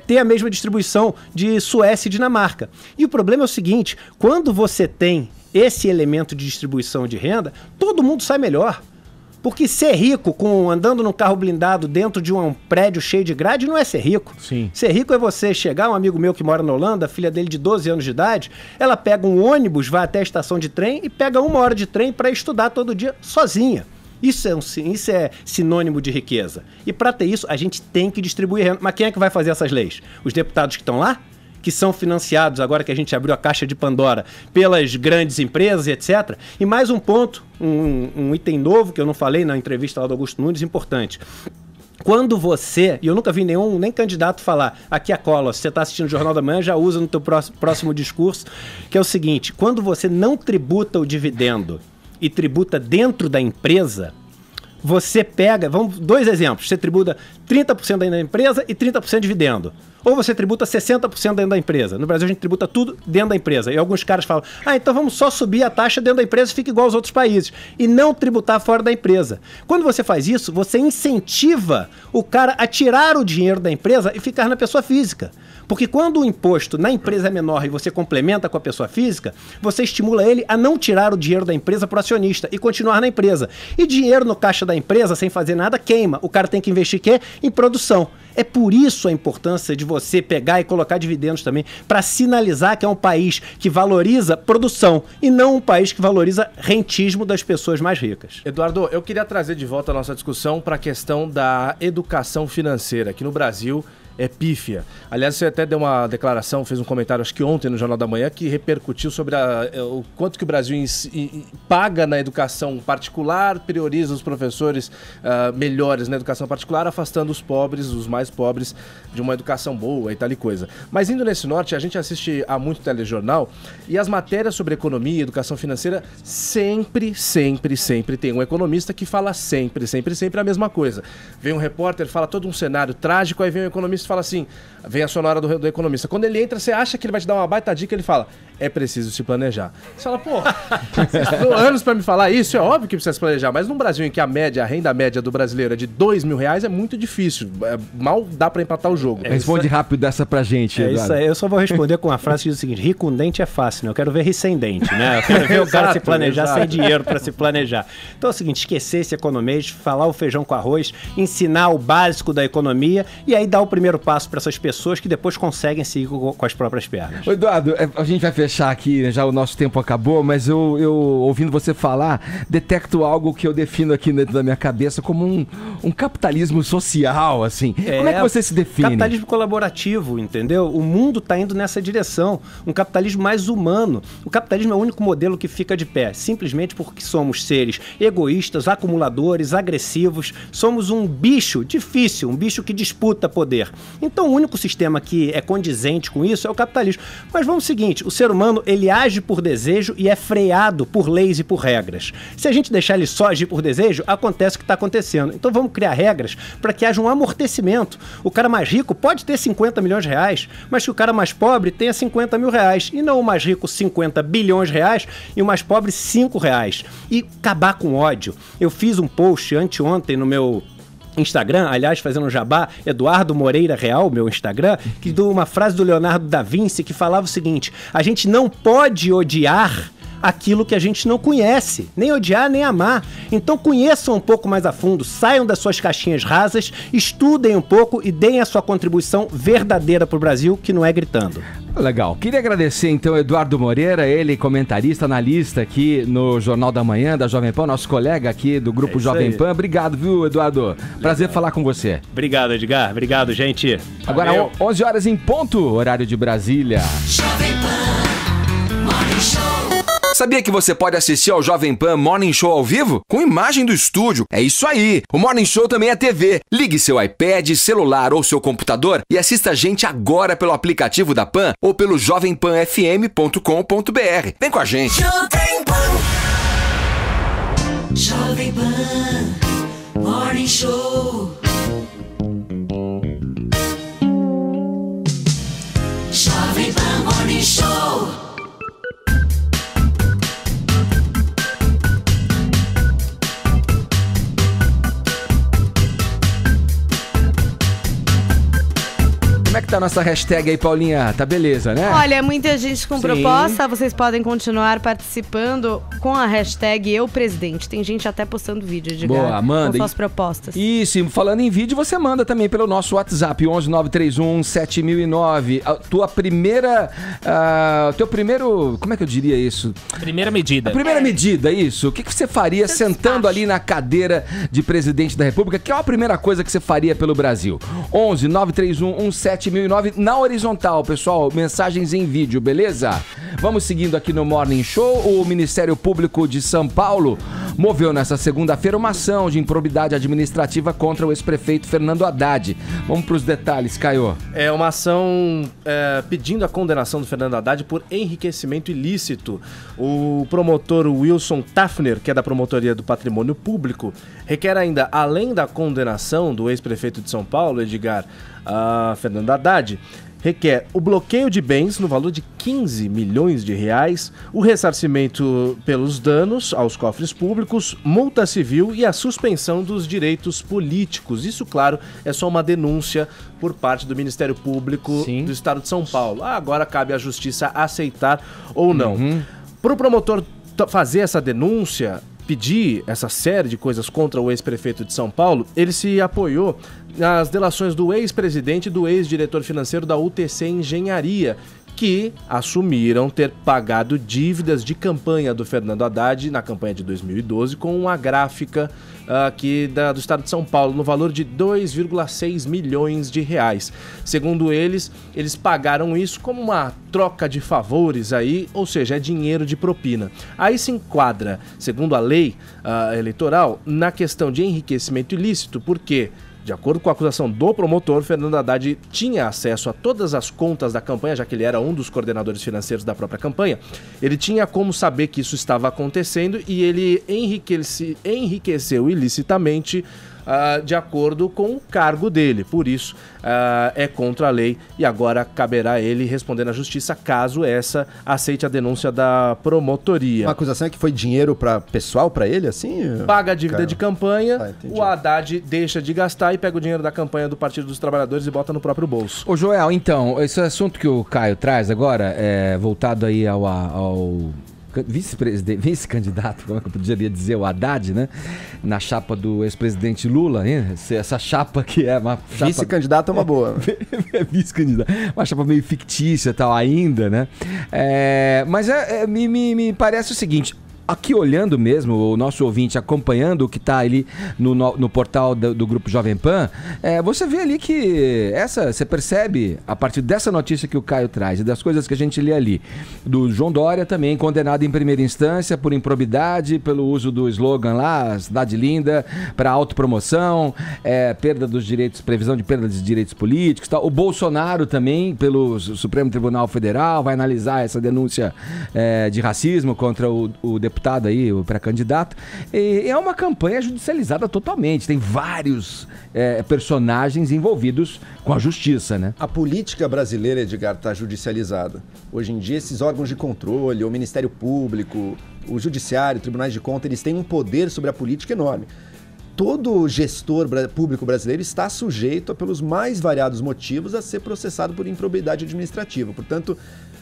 ter a mesma distribuição de Suécia e Dinamarca. E o problema é o seguinte, quando você tem esse elemento de distribuição de renda, todo mundo sai melhor. Porque ser rico andando num carro blindado dentro de um prédio cheio de grade não é ser rico. Sim. Ser rico é você chegar, um amigo meu que mora na Holanda, a filha dele de 12 anos de idade, ela pega um ônibus, vai até a estação de trem e pega 1 hora de trem para estudar todo dia sozinha. Isso é sinônimo de riqueza. E para ter isso, a gente tem que distribuir renda. Mas quem é que vai fazer essas leis? Os deputados que estão lá? Que são financiados, agora que a gente abriu a caixa de Pandora, pelas grandes empresas e etc. E mais um ponto, um item novo que eu não falei na entrevista lá do Augusto Nunes, importante. Quando você, e eu nunca vi nem candidato falar, aqui a cola, se você está assistindo o Jornal da Manhã, já usa no teu próximo discurso, que é o seguinte, quando você não tributa o dividendo e tributa dentro da empresa, você pega, 2 exemplos, você tributa 30% dentro da empresa e 30% de dividendo. Ou você tributa 60% dentro da empresa. No Brasil a gente tributa tudo dentro da empresa. E alguns caras falam, então vamos só subir a taxa dentro da empresa e fica igual aos outros países. E não tributar fora da empresa. Quando você faz isso, você incentiva o cara a tirar o dinheiro da empresa e ficar na pessoa física. Porque quando o imposto na empresa é menor e você complementa com a pessoa física, você estimula ele a não tirar o dinheiro da empresa para o acionista e continuar na empresa. E dinheiro no caixa da empresa, sem fazer nada, queima. O cara tem que investir em produção. É por isso a importância de você pegar e colocar dividendos também, para sinalizar que é um país que valoriza produção e não um país que valoriza rentismo das pessoas mais ricas. Eduardo, eu queria trazer de volta a nossa discussão para a questão da educação financeira. Aqui no Brasil é pífia. Aliás, você até deu uma declaração, fez um comentário, acho que ontem no Jornal da Manhã, que repercutiu sobre o quanto que o Brasil paga na educação particular, prioriza os professores melhores na educação particular, afastando os pobres, os mais pobres, de uma educação boa e tal e coisa. Mas indo nesse norte, a gente assiste a muito telejornal e as matérias sobre economia e educação financeira sempre tem um economista que fala sempre a mesma coisa. Vem um repórter, fala todo um cenário trágico, aí vem um economista fala assim, vem a sonora do economista. Quando ele entra, você acha que ele vai te dar uma baita dica, ele fala, é preciso se planejar. Você fala, pô, vocês estão anos pra me falar isso, é óbvio que precisa se planejar, mas num Brasil em que a renda média do brasileiro é de R$2.000, é muito difícil, mal dá pra empatar o jogo. Responde rápido dessa pra gente, Eduardo. Isso aí, eu só vou responder com a frase que diz o seguinte, rir com dente é fácil, né? Eu quero ver rir sem dente, né? Eu quero ver o cara se planejar sem dinheiro pra se planejar. Então é o seguinte, esquecer esse economês, falar o feijão com arroz, ensinar o básico da economia e aí dar o primeiro passo para essas pessoas que depois conseguem seguir com as próprias pernas. Eduardo, a gente vai fechar aqui, né? Já o nosso tempo acabou, mas eu ouvindo você falar, detecto algo que eu defino aqui dentro da minha cabeça como um capitalismo social, assim. Como é que você se define? Capitalismo colaborativo, entendeu? O mundo está indo nessa direção. Um capitalismo mais humano. O capitalismo é o único modelo que fica de pé, simplesmente porque somos seres egoístas, acumuladores, agressivos. Somos um bicho difícil, um bicho que disputa poder. Então o único sistema que é condizente com isso é o capitalismo. Mas vamos ao seguinte, o ser humano ele age por desejo e é freado por leis e por regras. Se a gente deixar ele só agir por desejo, acontece o que está acontecendo. Então vamos criar regras para que haja um amortecimento. O cara mais rico pode ter 50 milhões de reais, mas que o cara mais pobre tenha 50 mil reais. E não o mais rico 50 bilhões de reais e o mais pobre 5 reais. E acabar com ódio. Eu fiz um post anteontem no meu Instagram, aliás, fazendo um jabá, Eduardo Moreira Real, meu Instagram, que deu uma frase do Leonardo da Vinci que falava o seguinte: a gente não pode odiar aquilo que a gente não conhece, nem odiar, nem amar. Então conheçam um pouco mais a fundo, saiam das suas caixinhas rasas, estudem um pouco e deem a sua contribuição verdadeira pro Brasil, que não é gritando. Legal. Queria agradecer então Eduardo Moreira, ele comentarista, analista aqui no Jornal da Manhã da Jovem Pan, nosso colega aqui do Grupo Jovem Pan. Obrigado, viu, Eduardo? Prazer falar com você. Obrigado, Edgar. Obrigado, gente. Agora, 11 horas em ponto, horário de Brasília. Jovem Pan Morning Show. Sabia que você pode assistir ao Jovem Pan Morning Show ao vivo? Com imagem do estúdio. É isso aí! O Morning Show também é TV. Ligue seu iPad, celular ou seu computador e assista a gente agora pelo aplicativo da Pan ou pelo jovempanfm.com.br. Vem com a gente! Jovem Pan. Jovem Pan Morning Show. Jovem Pan Morning Show. Como é que tá a nossa hashtag aí, Paulinha? Tá beleza, né? Olha, muita gente com proposta. Vocês podem continuar participando com a hashtag EuPresidente. Tem gente até postando vídeo, Edgar. Boa, manda. Com suas propostas. Isso, falando em vídeo, você manda também pelo nosso WhatsApp, 11931 7009. A tua primeira... teu primeiro... Como é que eu diria isso? Primeira medida. A primeira medida, isso. O que você faria sentando ali na cadeira de presidente da República? Que é a primeira coisa que você faria pelo Brasil? 11931 7009 na horizontal, pessoal. Mensagens em vídeo, beleza? Vamos seguindo aqui no Morning Show. O Ministério Público de São Paulo moveu nessa segunda-feira uma ação de improbidade administrativa contra o ex-prefeito Fernando Haddad. Vamos para os detalhes, Caio. É uma ação pedindo a condenação do Fernando Haddad por enriquecimento ilícito. O promotor Wilson Tafner, que é da Promotoria do Patrimônio Público, requer ainda, além da condenação do ex-prefeito de São Paulo, Edgar, Fernando Haddad, requer o bloqueio de bens no valor de 15 milhões de reais, o ressarcimento pelos danos aos cofres públicos, multa civil e a suspensão dos direitos políticos. Isso, claro, é só uma denúncia por parte do Ministério Público do Estado de São Paulo. Agora cabe à Justiça aceitar ou não. Para o promotor fazer essa denúncia, pedir essa série de coisas contra o ex-prefeito de São Paulo, ele se apoiou nas delações do ex-presidente e do ex-diretor financeiro da UTC Engenharia, que assumiram ter pagado dívidas de campanha do Fernando Haddad na campanha de 2012 com uma gráfica aqui do estado de São Paulo, no valor de 2,6 milhões de reais. Segundo eles pagaram isso como uma troca de favores aí, ou seja, é dinheiro de propina. Aí se enquadra, segundo a lei eleitoral, na questão de enriquecimento ilícito, porque de acordo com a acusação do promotor, Fernando Haddad tinha acesso a todas as contas da campanha, já que ele era um dos coordenadores financeiros da própria campanha. Ele tinha como saber que isso estava acontecendo e ele enriqueceu ilicitamente de acordo com o cargo dele. Por isso, é contra a lei e agora caberá a ele responder na justiça caso essa aceite a denúncia da promotoria. Uma acusação é que foi dinheiro pessoal para ele, assim? Paga a dívida de campanha, o Haddad deixa de gastar e pega o dinheiro da campanha do Partido dos Trabalhadores e bota no próprio bolso. Ô Joel, então, esse assunto que o Caio traz agora, voltado aí ao vice-candidato, como é que eu poderia dizer, o Haddad, né? Na chapa do ex-presidente Lula, hein? Essa chapa que é uma chapa... Vice-candidato é uma boa. Vice-candidato. Uma chapa meio fictícia e tal ainda, né? Mas me parece o seguinte... Aqui olhando mesmo, o nosso ouvinte acompanhando o que está ali no portal do Grupo Jovem Pan, você vê ali que você percebe, a partir dessa notícia que o Caio traz e das coisas que a gente lê ali, do João Dória também, condenado em primeira instância por improbidade, pelo uso do slogan lá, Cidade Linda, para autopromoção, perda dos direitos, previsão de perda de direitos políticos, tal. O Bolsonaro também, pelo Supremo Tribunal Federal, vai analisar essa denúncia de racismo contra o deputado aí, o pré-candidato, e é uma campanha judicializada totalmente, tem vários personagens envolvidos com a justiça, né? A política brasileira, Edgar, está judicializada. Hoje em dia, esses órgãos de controle, o Ministério Público, o Judiciário, tribunais de contas, eles têm um poder sobre a política enorme. todo gestor público brasileiro está sujeito, pelos mais variados motivos, a ser processado por improbidade administrativa. Portanto,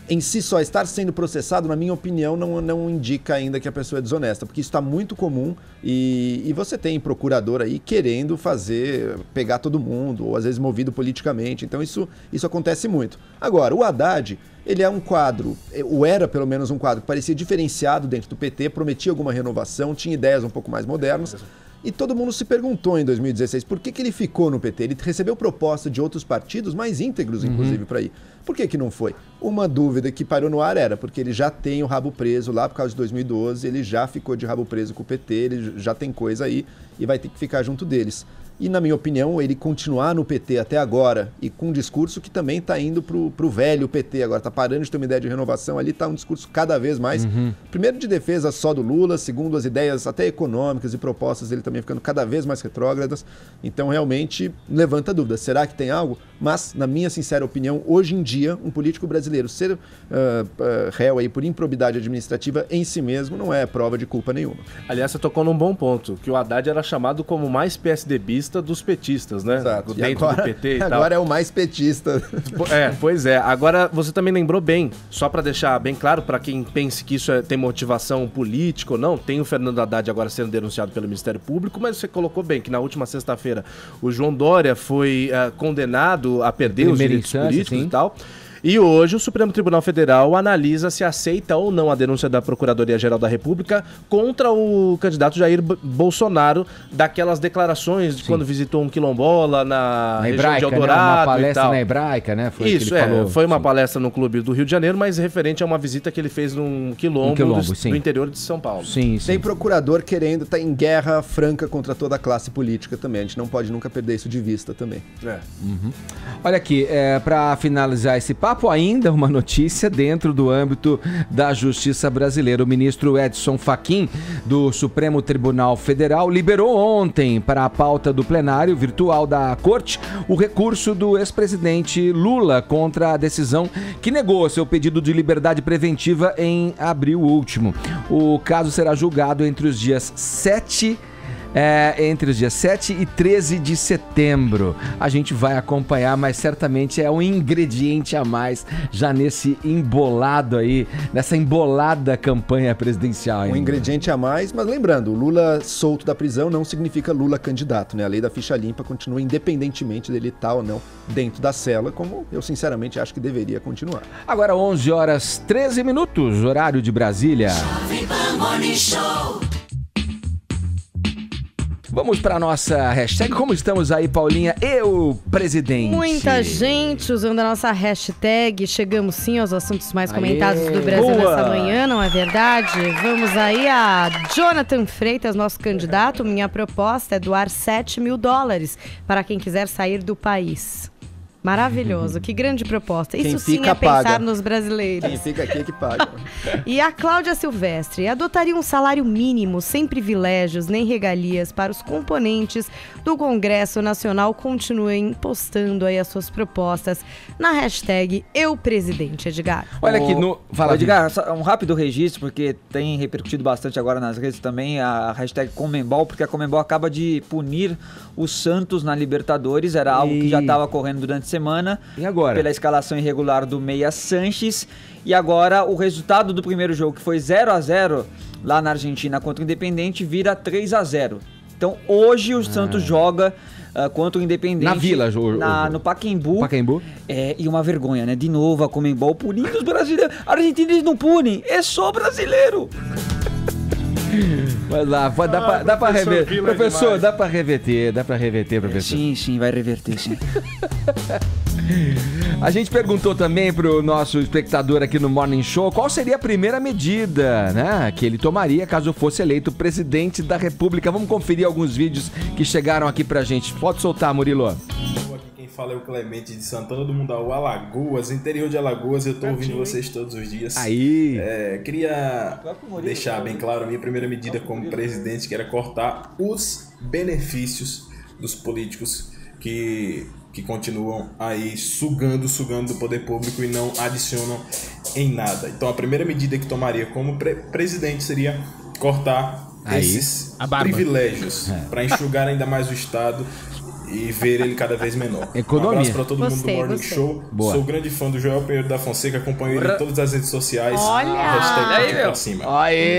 em si só estar sendo processado, na minha opinião, não indica ainda que a pessoa é desonesta, porque isso está muito comum e você tem procurador aí querendo pegar todo mundo, ou às vezes movido politicamente, então isso acontece muito. Agora, o Haddad, ele é um quadro, ou era pelo menos um quadro que parecia diferenciado dentro do PT, prometia alguma renovação, tinha ideias um pouco mais modernas. E todo mundo se perguntou em 2016 por que ele ficou no PT. Ele recebeu proposta de outros partidos mais íntegros, inclusive, para ir. Por que não foi? Uma dúvida que parou no ar era porque ele já tem o rabo preso lá por causa de 2012, ele já ficou de rabo preso com o PT, ele já tem coisa aí e vai ter que ficar junto deles. E, na minha opinião, ele continuar no PT até agora e com um discurso que também está indo pro velho PT agora, está parando de ter uma ideia de renovação ali, está um discurso cada vez mais, primeiro de defesa só do Lula, segundo as ideias até econômicas e propostas dele também ficando cada vez mais retrógradas, então realmente levanta dúvida, será que tem algo? Mas, na minha sincera opinião, hoje em dia, um político brasileiro ser réu aí por improbidade administrativa em si mesmo não é prova de culpa nenhuma. Aliás, você tocou num bom ponto, que o Haddad era chamado como mais PSDBista dos petistas, né? Exato. Dentro agora, do PT e tal. Agora é o mais petista. Pois é. Agora, você também lembrou bem, só pra deixar bem claro, pra quem pense que isso tem motivação política ou não, tem o Fernando Haddad agora sendo denunciado pelo Ministério Público, mas você colocou bem que na última sexta-feira o João Dória foi condenado a perder os direitos políticos e tal. E hoje o Supremo Tribunal Federal analisa se aceita ou não a denúncia da Procuradoria-Geral da República contra o candidato Jair Bolsonaro daquelas declarações de quando visitou um quilombola na região Hebraica, de Eldorado, né? Uma palestra e tal. Na Hebraica, né? Foi isso, foi uma palestra no Clube do Rio de Janeiro, mas referente a uma visita que ele fez num quilombo do interior de São Paulo. Tem procurador querendo estar em guerra franca contra toda a classe política também. A gente não pode nunca perder isso de vista também. Olha aqui, para finalizar esse papo, ainda uma notícia dentro do âmbito da Justiça Brasileira. O ministro Edson Fachin, do Supremo Tribunal Federal, liberou ontem para a pauta do plenário virtual da Corte o recurso do ex-presidente Lula contra a decisão que negou seu pedido de liberdade preventiva em abril último. O caso será julgado entre os dias 7 e 13 de setembro. A gente vai acompanhar, mas certamente é um ingrediente a mais já nesse embolado aí, nessa embolada campanha presidencial. Um ingrediente a mais, mas lembrando, o Lula solto da prisão não significa Lula candidato, né? A lei da ficha limpa continua independentemente dele estar ou não dentro da cela, como eu sinceramente acho que deveria continuar. Agora 11h13, horário de Brasília. Vamos para a nossa hashtag. Como estamos aí, Paulinha? Eu, presidente. Muita gente usando a nossa hashtag. Chegamos sim aos assuntos mais comentados do Brasil nessa manhã, não é verdade? Vamos aí a Jonathan Freitas, nosso candidato. Minha proposta é doar $7 mil para quem quiser sair do país. Maravilhoso, que grande proposta. Isso sim é pensar nos brasileiros. Quem fica aqui é que paga. E a Cláudia Silvestre adotaria um salário mínimo, sem privilégios nem regalias para os componentes do Congresso Nacional. Continuem postando aí as suas propostas na hashtag EuPresidente, Edgar. Olha aqui no... Fala, Edgar, um rápido registro, porque tem repercutido bastante agora nas redes também a hashtag Conmebol, porque a Conmebol acaba de punir o Santos na Libertadores, era algo que já estava correndo durante a semana. E agora? Pela escalação irregular do Meia Sanches. E agora o resultado do primeiro jogo, que foi 0-0 lá na Argentina contra o Independente, vira 3-0. Então hoje o Santos joga contra o Independente. Na Vila, no Pacaembu. E uma vergonha, né? De novo a Conmebol punindo os brasileiros. Argentinos não punem, é só brasileiro. Vai lá, dá pra reverter. Professor, dá pra reverter, professor. Sim, vai reverter, sim. A gente perguntou também pro nosso espectador aqui no Morning Show qual seria a primeira medida, né, que ele tomaria caso fosse eleito presidente da República. Vamos conferir alguns vídeos que chegaram aqui pra gente. Pode soltar, Murilo. Quem fala é o Clemente de Santana do Mundaú, Alagoas, interior de Alagoas. Eu tô ouvindo vocês todos os dias. Aí. Queria deixar bem claro a minha primeira medida como presidente, que era cortar os benefícios dos políticos que continuam aí sugando do poder público e não adicionam em nada. Então a primeira medida que tomaria como presidente seria cortar esses privilégios para enxugar ainda mais o Estado e ver ele cada vez menor. Economia. Um abraço para todo mundo do Morning Show. Boa. Sou grande fã do Joel Pinheiro da Fonseca, acompanho ele em todas as redes sociais. Olha! Pra cima.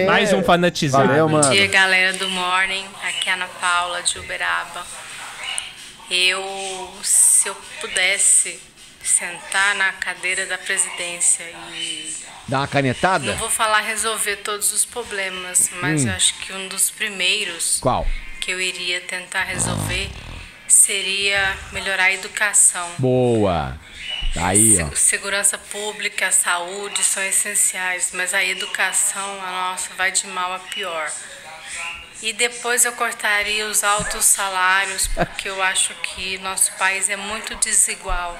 Mais um fanatizado. Valeu, mano. Bom dia, galera do Morning. Aqui é a Ana Paula de Uberaba. Se eu pudesse sentar na cadeira da presidência e... Dá uma canetada? Não vou falar resolver todos os problemas, mas eu acho que um dos primeiros... Qual? Que eu iria tentar resolver seria melhorar a educação. Boa! Aí, ó. Segurança pública, saúde são essenciais, mas a educação, nossa, vai de mal a pior. E depois eu cortaria os altos salários, porque eu acho que nosso país é muito desigual.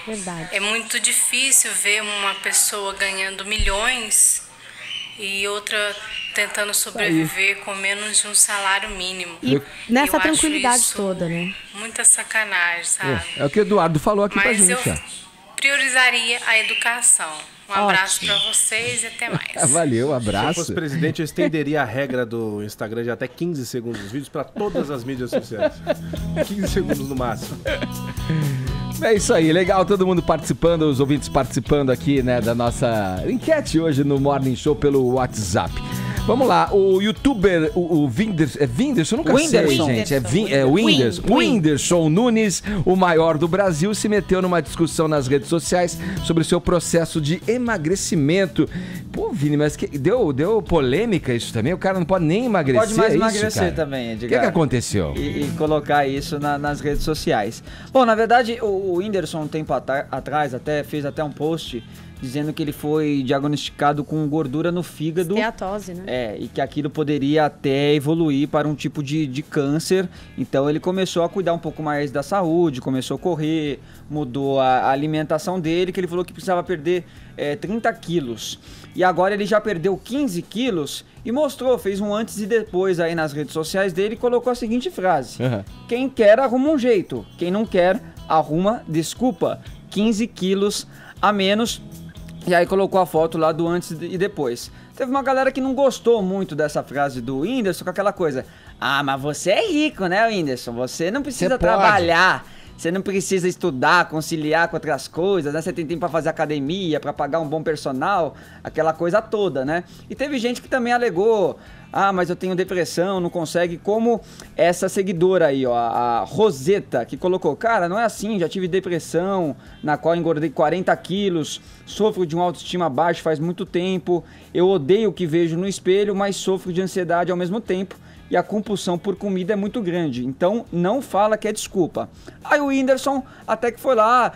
Verdade. É muito difícil ver uma pessoa ganhando milhões e outra tentando sobreviver com menos de um salário mínimo. E nessa eu tranquilidade toda, né? Muita sacanagem, sabe? É o que o Eduardo falou aqui pra gente. Mas eu priorizaria a educação. Um abraço pra vocês e até mais. Valeu, abraço. Se eu fosse presidente, eu estenderia a regra do Instagram de até 15 segundos dos vídeos para todas as mídias sociais. 15 segundos no máximo. É isso aí, legal, todo mundo participando, os ouvintes participando aqui, né, da nossa enquete hoje no Morning Show pelo WhatsApp. Vamos lá, o youtuber, o Whindersson, nunca sei, gente, Whindersson Nunes, o maior do Brasil, se meteu numa discussão nas redes sociais sobre o seu processo de emagrecimento. Pô, Vini, mas deu polêmica isso também? O cara não pode nem emagrecer, pode mais isso, emagrecer cara? também, Edgar. O que aconteceu? E colocar isso nas redes sociais. Bom, na verdade, o Whindersson, um tempo atrás, fez até um post dizendo que ele foi diagnosticado com gordura no fígado. Esteatose, né? E que aquilo poderia até evoluir para um tipo de câncer. Então ele começou a cuidar um pouco mais da saúde, começou a correr, mudou a alimentação dele, que ele falou que precisava perder 30 quilos. E agora ele já perdeu 15 quilos e mostrou, fez um antes e depois aí nas redes sociais dele e colocou a seguinte frase: quem quer arruma um jeito, quem não quer arruma desculpa. 15 quilos a menos. E aí colocou a foto lá do antes e depois. Teve uma galera que não gostou muito dessa frase do Whindersson, com aquela coisa: ah, mas você é rico, né, Whindersson? Você não precisa trabalhar, você não precisa estudar, conciliar com outras coisas, né? Você tem tempo pra fazer academia, pra pagar um bom personal, aquela coisa toda, né? E teve gente que também alegou: ah, mas eu tenho depressão, não consegue, como essa seguidora aí, ó, a Roseta, que colocou: cara, não é assim, já tive depressão, na qual engordei 40 quilos, sofro de uma autoestima baixa faz muito tempo, eu odeio o que vejo no espelho, mas sofro de ansiedade ao mesmo tempo, e a compulsão por comida é muito grande, então não fala que é desculpa. Aí o Whindersson até que foi lá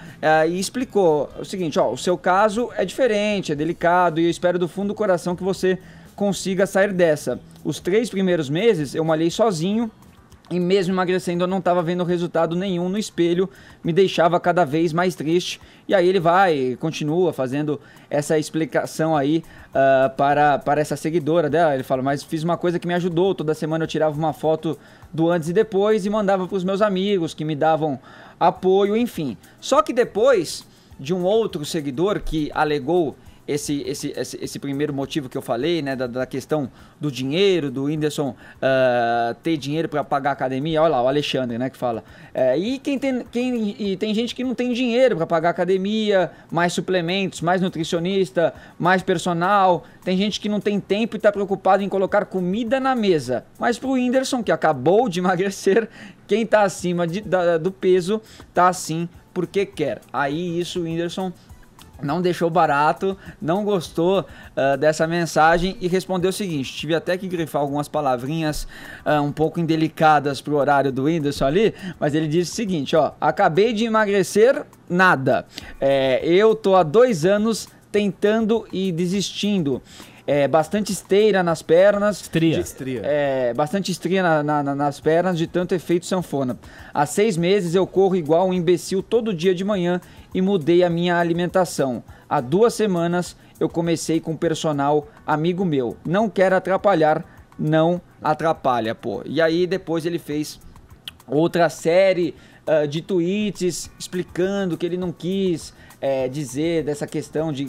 e explicou o seguinte: ó, o seu caso é diferente, é delicado, e eu espero do fundo do coração que você consiga sair dessa. Os 3 primeiros meses eu malhei sozinho e mesmo emagrecendo eu não estava vendo resultado nenhum no espelho, me deixava cada vez mais triste. E aí ele continua fazendo essa explicação aí para essa seguidora dela. Ele fala: mas fiz uma coisa que me ajudou, toda semana eu tirava uma foto do antes e depois e mandava para os meus amigos que me davam apoio, enfim. Só que depois de um outro seguidor que alegou esse primeiro motivo que eu falei, né, da questão do dinheiro, do Whindersson ter dinheiro para pagar a academia. Olha lá, o Alexandre, né, que fala. E tem gente que não tem dinheiro para pagar a academia, mais suplementos, mais nutricionista, mais personal. Tem gente que não tem tempo e está preocupado em colocar comida na mesa. Mas pro Whindersson, que acabou de emagrecer, quem está acima do peso está assim porque quer. Aí isso o Whindersson não deixou barato, não gostou dessa mensagem e respondeu o seguinte: tive até que grifar algumas palavrinhas um pouco indelicadas pro horário do Whindersson ali, mas ele disse o seguinte, ó: acabei de emagrecer, nada. Eu tô há 2 anos tentando e desistindo. Bastante esteira nas pernas. Bastante estria nas pernas de tanto efeito sanfona. Há 6 meses eu corro igual um imbecil todo dia de manhã e mudei a minha alimentação. Há 2 semanas eu comecei com um personal amigo meu. Não quero atrapalhar, não atrapalha, pô. E aí depois ele fez outra série de tweets explicando que ele não quis dizer dessa questão de...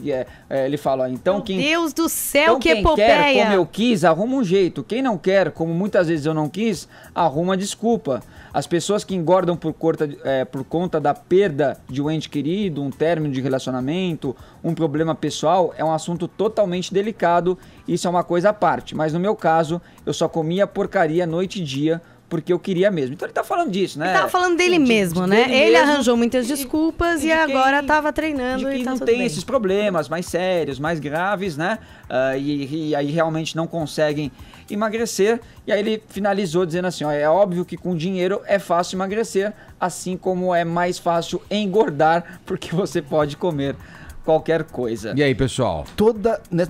ele fala, ó, então quem... Deus do céu, então, que quem epopeia! quer como eu quis, arruma um jeito. Quem não quer, como muitas vezes eu não quis, arruma desculpa. As pessoas que engordam por conta da perda de um ente querido, um término de relacionamento, um problema pessoal, é um assunto totalmente delicado. Isso é uma coisa à parte. Mas no meu caso, eu só comia porcaria noite e dia, porque eu queria mesmo. Então ele tá falando disso, né? Ele tava falando dele mesmo, né? Ele arranjou muitas desculpas e agora tava treinando e tá não tudo tem bem. esses problemas mais sérios, mais graves, né? E aí realmente não conseguem emagrecer. E aí ele finalizou dizendo assim, ó, é óbvio que com dinheiro é fácil emagrecer, assim como é mais fácil engordar, porque você pode comer qualquer coisa. E aí, pessoal?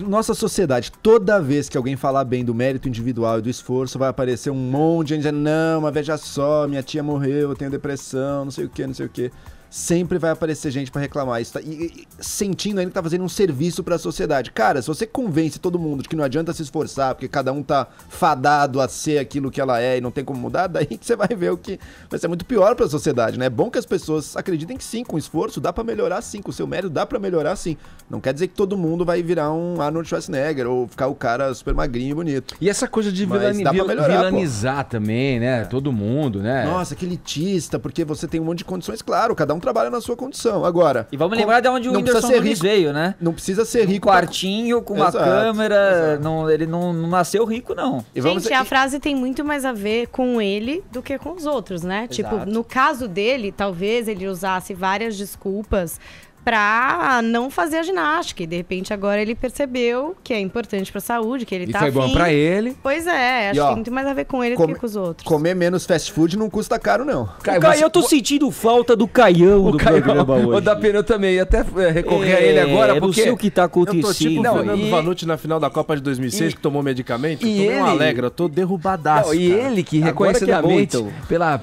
Nossa sociedade, toda vez que alguém falar bem do mérito individual e do esforço, vai aparecer um monte de gente dizendo, não, mas veja só, minha tia morreu, eu tenho depressão, não sei o que. Sempre vai aparecer gente pra reclamar isso, e sentindo ainda que tá fazendo um serviço pra sociedade. Cara, se você convence todo mundo de que não adianta se esforçar, porque cada um tá fadado a ser aquilo que ela é e não tem como mudar, daí que você vai ver o que vai ser muito pior pra sociedade, né? É bom que as pessoas acreditem que sim, com esforço dá pra melhorar sim, com o seu mérito dá pra melhorar sim. Não quer dizer que todo mundo vai virar um Arnold Schwarzenegger ou ficar o cara super magrinho e bonito. E essa coisa de vilanizar também, né? Todo mundo, né? Nossa, que elitista, porque você tem um monte de condições, claro, cada um trabalha na sua condição. Agora... E vamos lembrar de onde o Whindersson Nunes veio, né? Não precisa ser rico. Um quartinho com uma câmera, ele não nasceu rico, não. Gente, a frase tem muito mais a ver com ele do que com os outros, né? Exato. Tipo, no caso dele, talvez ele usasse várias desculpas pra não fazer a ginástica. E de repente agora ele percebeu que é importante pra saúde, que ele tá afim. E foi bom pra ele. Pois é, acho que tem muito mais a ver com ele do que com os outros. Comer menos fast food não custa caro, não. Caio, eu tô sentindo falta do Caião do programa hoje. O da Pena eu também ia até recorrer a ele agora, porque... não sei o que tá acontecendo. Eu tô tipo o Fernando Vanucci na final da Copa de 2006, que tomou medicamento. E tomou um Alegra, eu tô derrubadaço. E ele que reconhecidamente, pela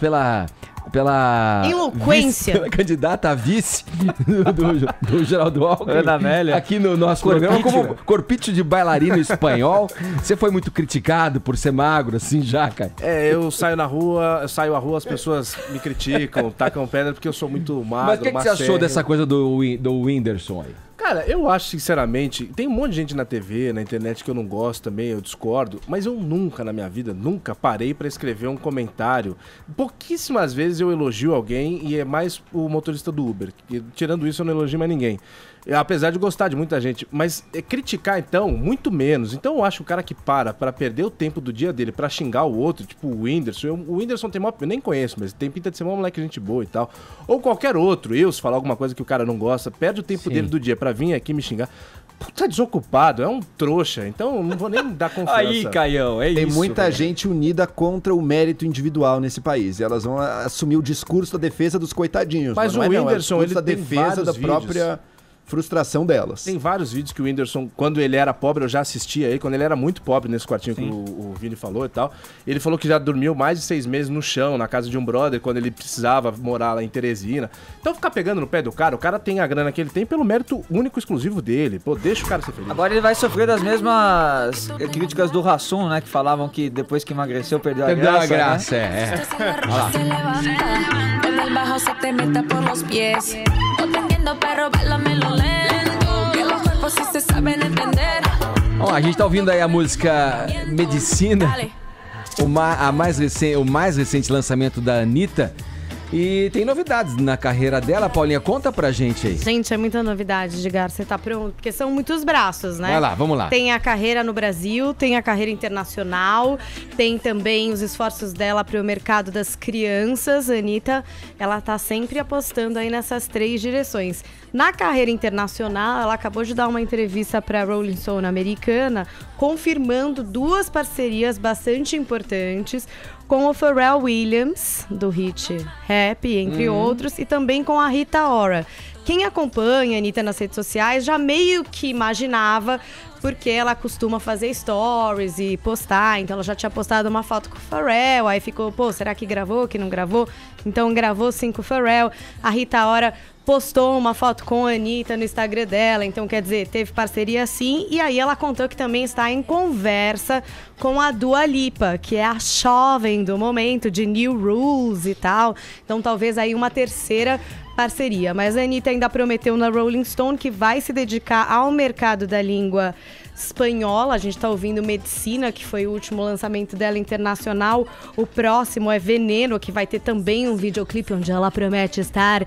eloquência, pela candidata a vice do Geraldo Alckmin, Ana Amélia, aqui no nosso programa, como corpício de bailarino espanhol. Você foi muito criticado por ser magro, assim, já, cara? Eu saio à rua, as pessoas me criticam, tacam pedra porque eu sou muito magro. Mas o que você achou dessa coisa do Whindersson aí? Cara, eu acho, sinceramente, tem um monte de gente na TV, na internet que eu não gosto também, eu discordo, mas eu nunca na minha vida, parei pra escrever um comentário. Pouquíssimas vezes eu elogio alguém e é mais o motorista do Uber. Tirando isso, eu não elogio mais ninguém. Apesar de gostar de muita gente, mas criticar, então, muito menos. Então eu acho que o cara que para perder o tempo do dia dele pra xingar o outro, tipo o Whindersson. O Whindersson tem eu nem conheço, mas tem pinta de ser um moleque gente boa e tal. Ou qualquer outro, se falar alguma coisa que o cara não gosta, perde o tempo dele do dia pra vir aqui me xingar. Tá desocupado, é um trouxa, então não vou nem dar confiança. Aí, Caião, é isso. Tem muita gente unida contra o mérito individual nesse país. E elas vão assumir o discurso da defesa dos coitadinhos. Mas o Whindersson, ele tem defesa da própria frustração delas. Tem vários vídeos que o Whindersson, quando ele era pobre, eu já assistia aí, quando ele era muito pobre nesse quartinho que o Vini falou e tal. Ele falou que já dormiu mais de 6 meses no chão, na casa de um brother, quando ele precisava morar lá em Teresina. Então ficar pegando no pé do cara, o cara tem a grana que ele tem pelo mérito único exclusivo dele. Pô, deixa o cara ser feliz. Agora ele vai sofrer das mesmas críticas do Rassum, né, que falavam que depois que emagreceu perdeu a graça. Perdeu a graça, né? Bom, a gente tá ouvindo aí a música Medicina, o mais recente lançamento da Anitta. E tem novidades na carreira dela, Paulinha, conta pra gente aí. Gente, é muita novidade, Edgar, você tá pronto? Porque são muitos braços, né? Vai lá, vamos lá. Tem a carreira no Brasil, tem a carreira internacional, tem também os esforços dela pro mercado das crianças. A Anitta, ela tá sempre apostando aí nessas 3 direções. Na carreira internacional, ela acabou de dar uma entrevista pra Rolling Stone americana, confirmando 2 parcerias bastante importantes com o Pharrell Williams, do hit Rap, entre outros, e também com a Rita Ora, quem acompanha a Anitta nas redes sociais já meio que imaginava, porque ela costuma fazer stories e postar, então ela já tinha postado uma foto com o Pharrell, aí ficou, pô, será que gravou, que não gravou? Então gravou sim com o Pharrell. A Rita Ora postou uma foto com a Anitta no Instagram dela, então quer dizer, teve parceria sim, e aí ela contou que também está em conversa com a Dua Lipa, que é a jovem do momento, de New Rules e tal, então talvez aí uma terceira parceria. Mas a Anitta ainda prometeu na Rolling Stone que vai se dedicar ao mercado da língua espanhola. A gente tá ouvindo Medicina, que foi o último lançamento dela internacional. O próximo é Veneno, que vai ter também um videoclipe onde ela promete estar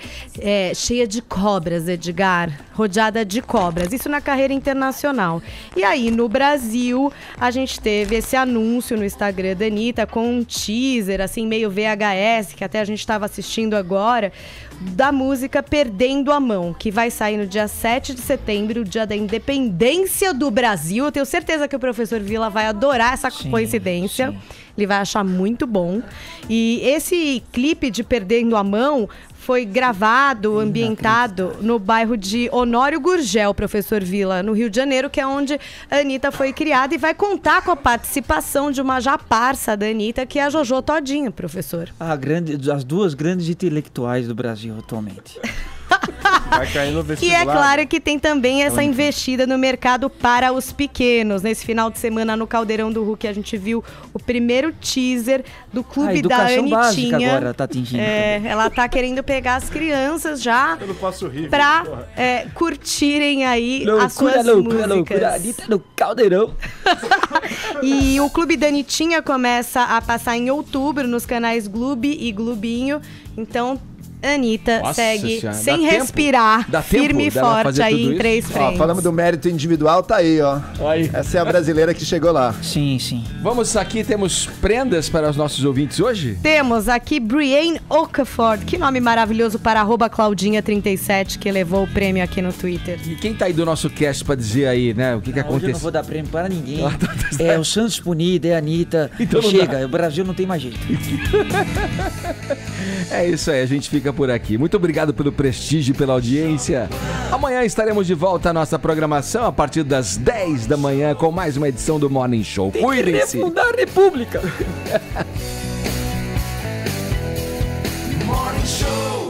cheia de cobras, Edgar. Rodeada de cobras. Isso na carreira internacional. E aí, no Brasil, a gente teve esse anúncio no Instagram da Anitta com um teaser, assim, meio VHS, que até a gente estava assistindo agora, da música Perdendo a Mão, que vai sair no dia 7 de setembro, o dia da independência do Brasil. Eu tenho certeza que o professor Vila vai adorar essa coincidência. Sim. Ele vai achar muito bom. E esse clipe de Perdendo a Mão foi gravado, ambientado no bairro de Honório Gurgel, professor Vila, no Rio de Janeiro, que é onde a Anitta foi criada, e vai contar com a participação de uma já parça da Anitta, que é a Jojo Todinho, professor. As duas grandes intelectuais do Brasil atualmente. Vai cair no vestibular. E é claro que tem também essa investida no mercado para os pequenos. Nesse final de semana, no Caldeirão do Hulk, a gente viu o primeiro teaser do clube da Anitinha. Agora tá atingindo ela tá querendo pegar as crianças já pra curtirem aí as suas músicas. Loucura, Anitta no Caldeirão. E o clube da Anitinha começa a passar em outubro nos canais Gloob e Globinho. Então, Anitta segue sem respirar, firme e forte aí em 3 frentes. Falamos do mérito individual, tá aí, ó. Aí. Essa é a brasileira que chegou lá. Sim, sim. Vamos aqui, temos prendas para os nossos ouvintes hoje? Temos aqui Brienne Okafor, que nome maravilhoso, para @Claudinha37, que levou o prêmio aqui no Twitter. E quem tá aí do nosso cast pra dizer aí, né, o que aconteceu? Hoje eu não vou dar prêmio para ninguém. É o Santos punido, é a Anitta. Então chega, o Brasil não tem mais jeito. É isso aí, a gente fica por aqui. Muito obrigado pelo prestígio e pela audiência. Amanhã estaremos de volta à nossa programação a partir das 10 da manhã com mais uma edição do Morning Show. Cuidem-se. Tem que refundar a República.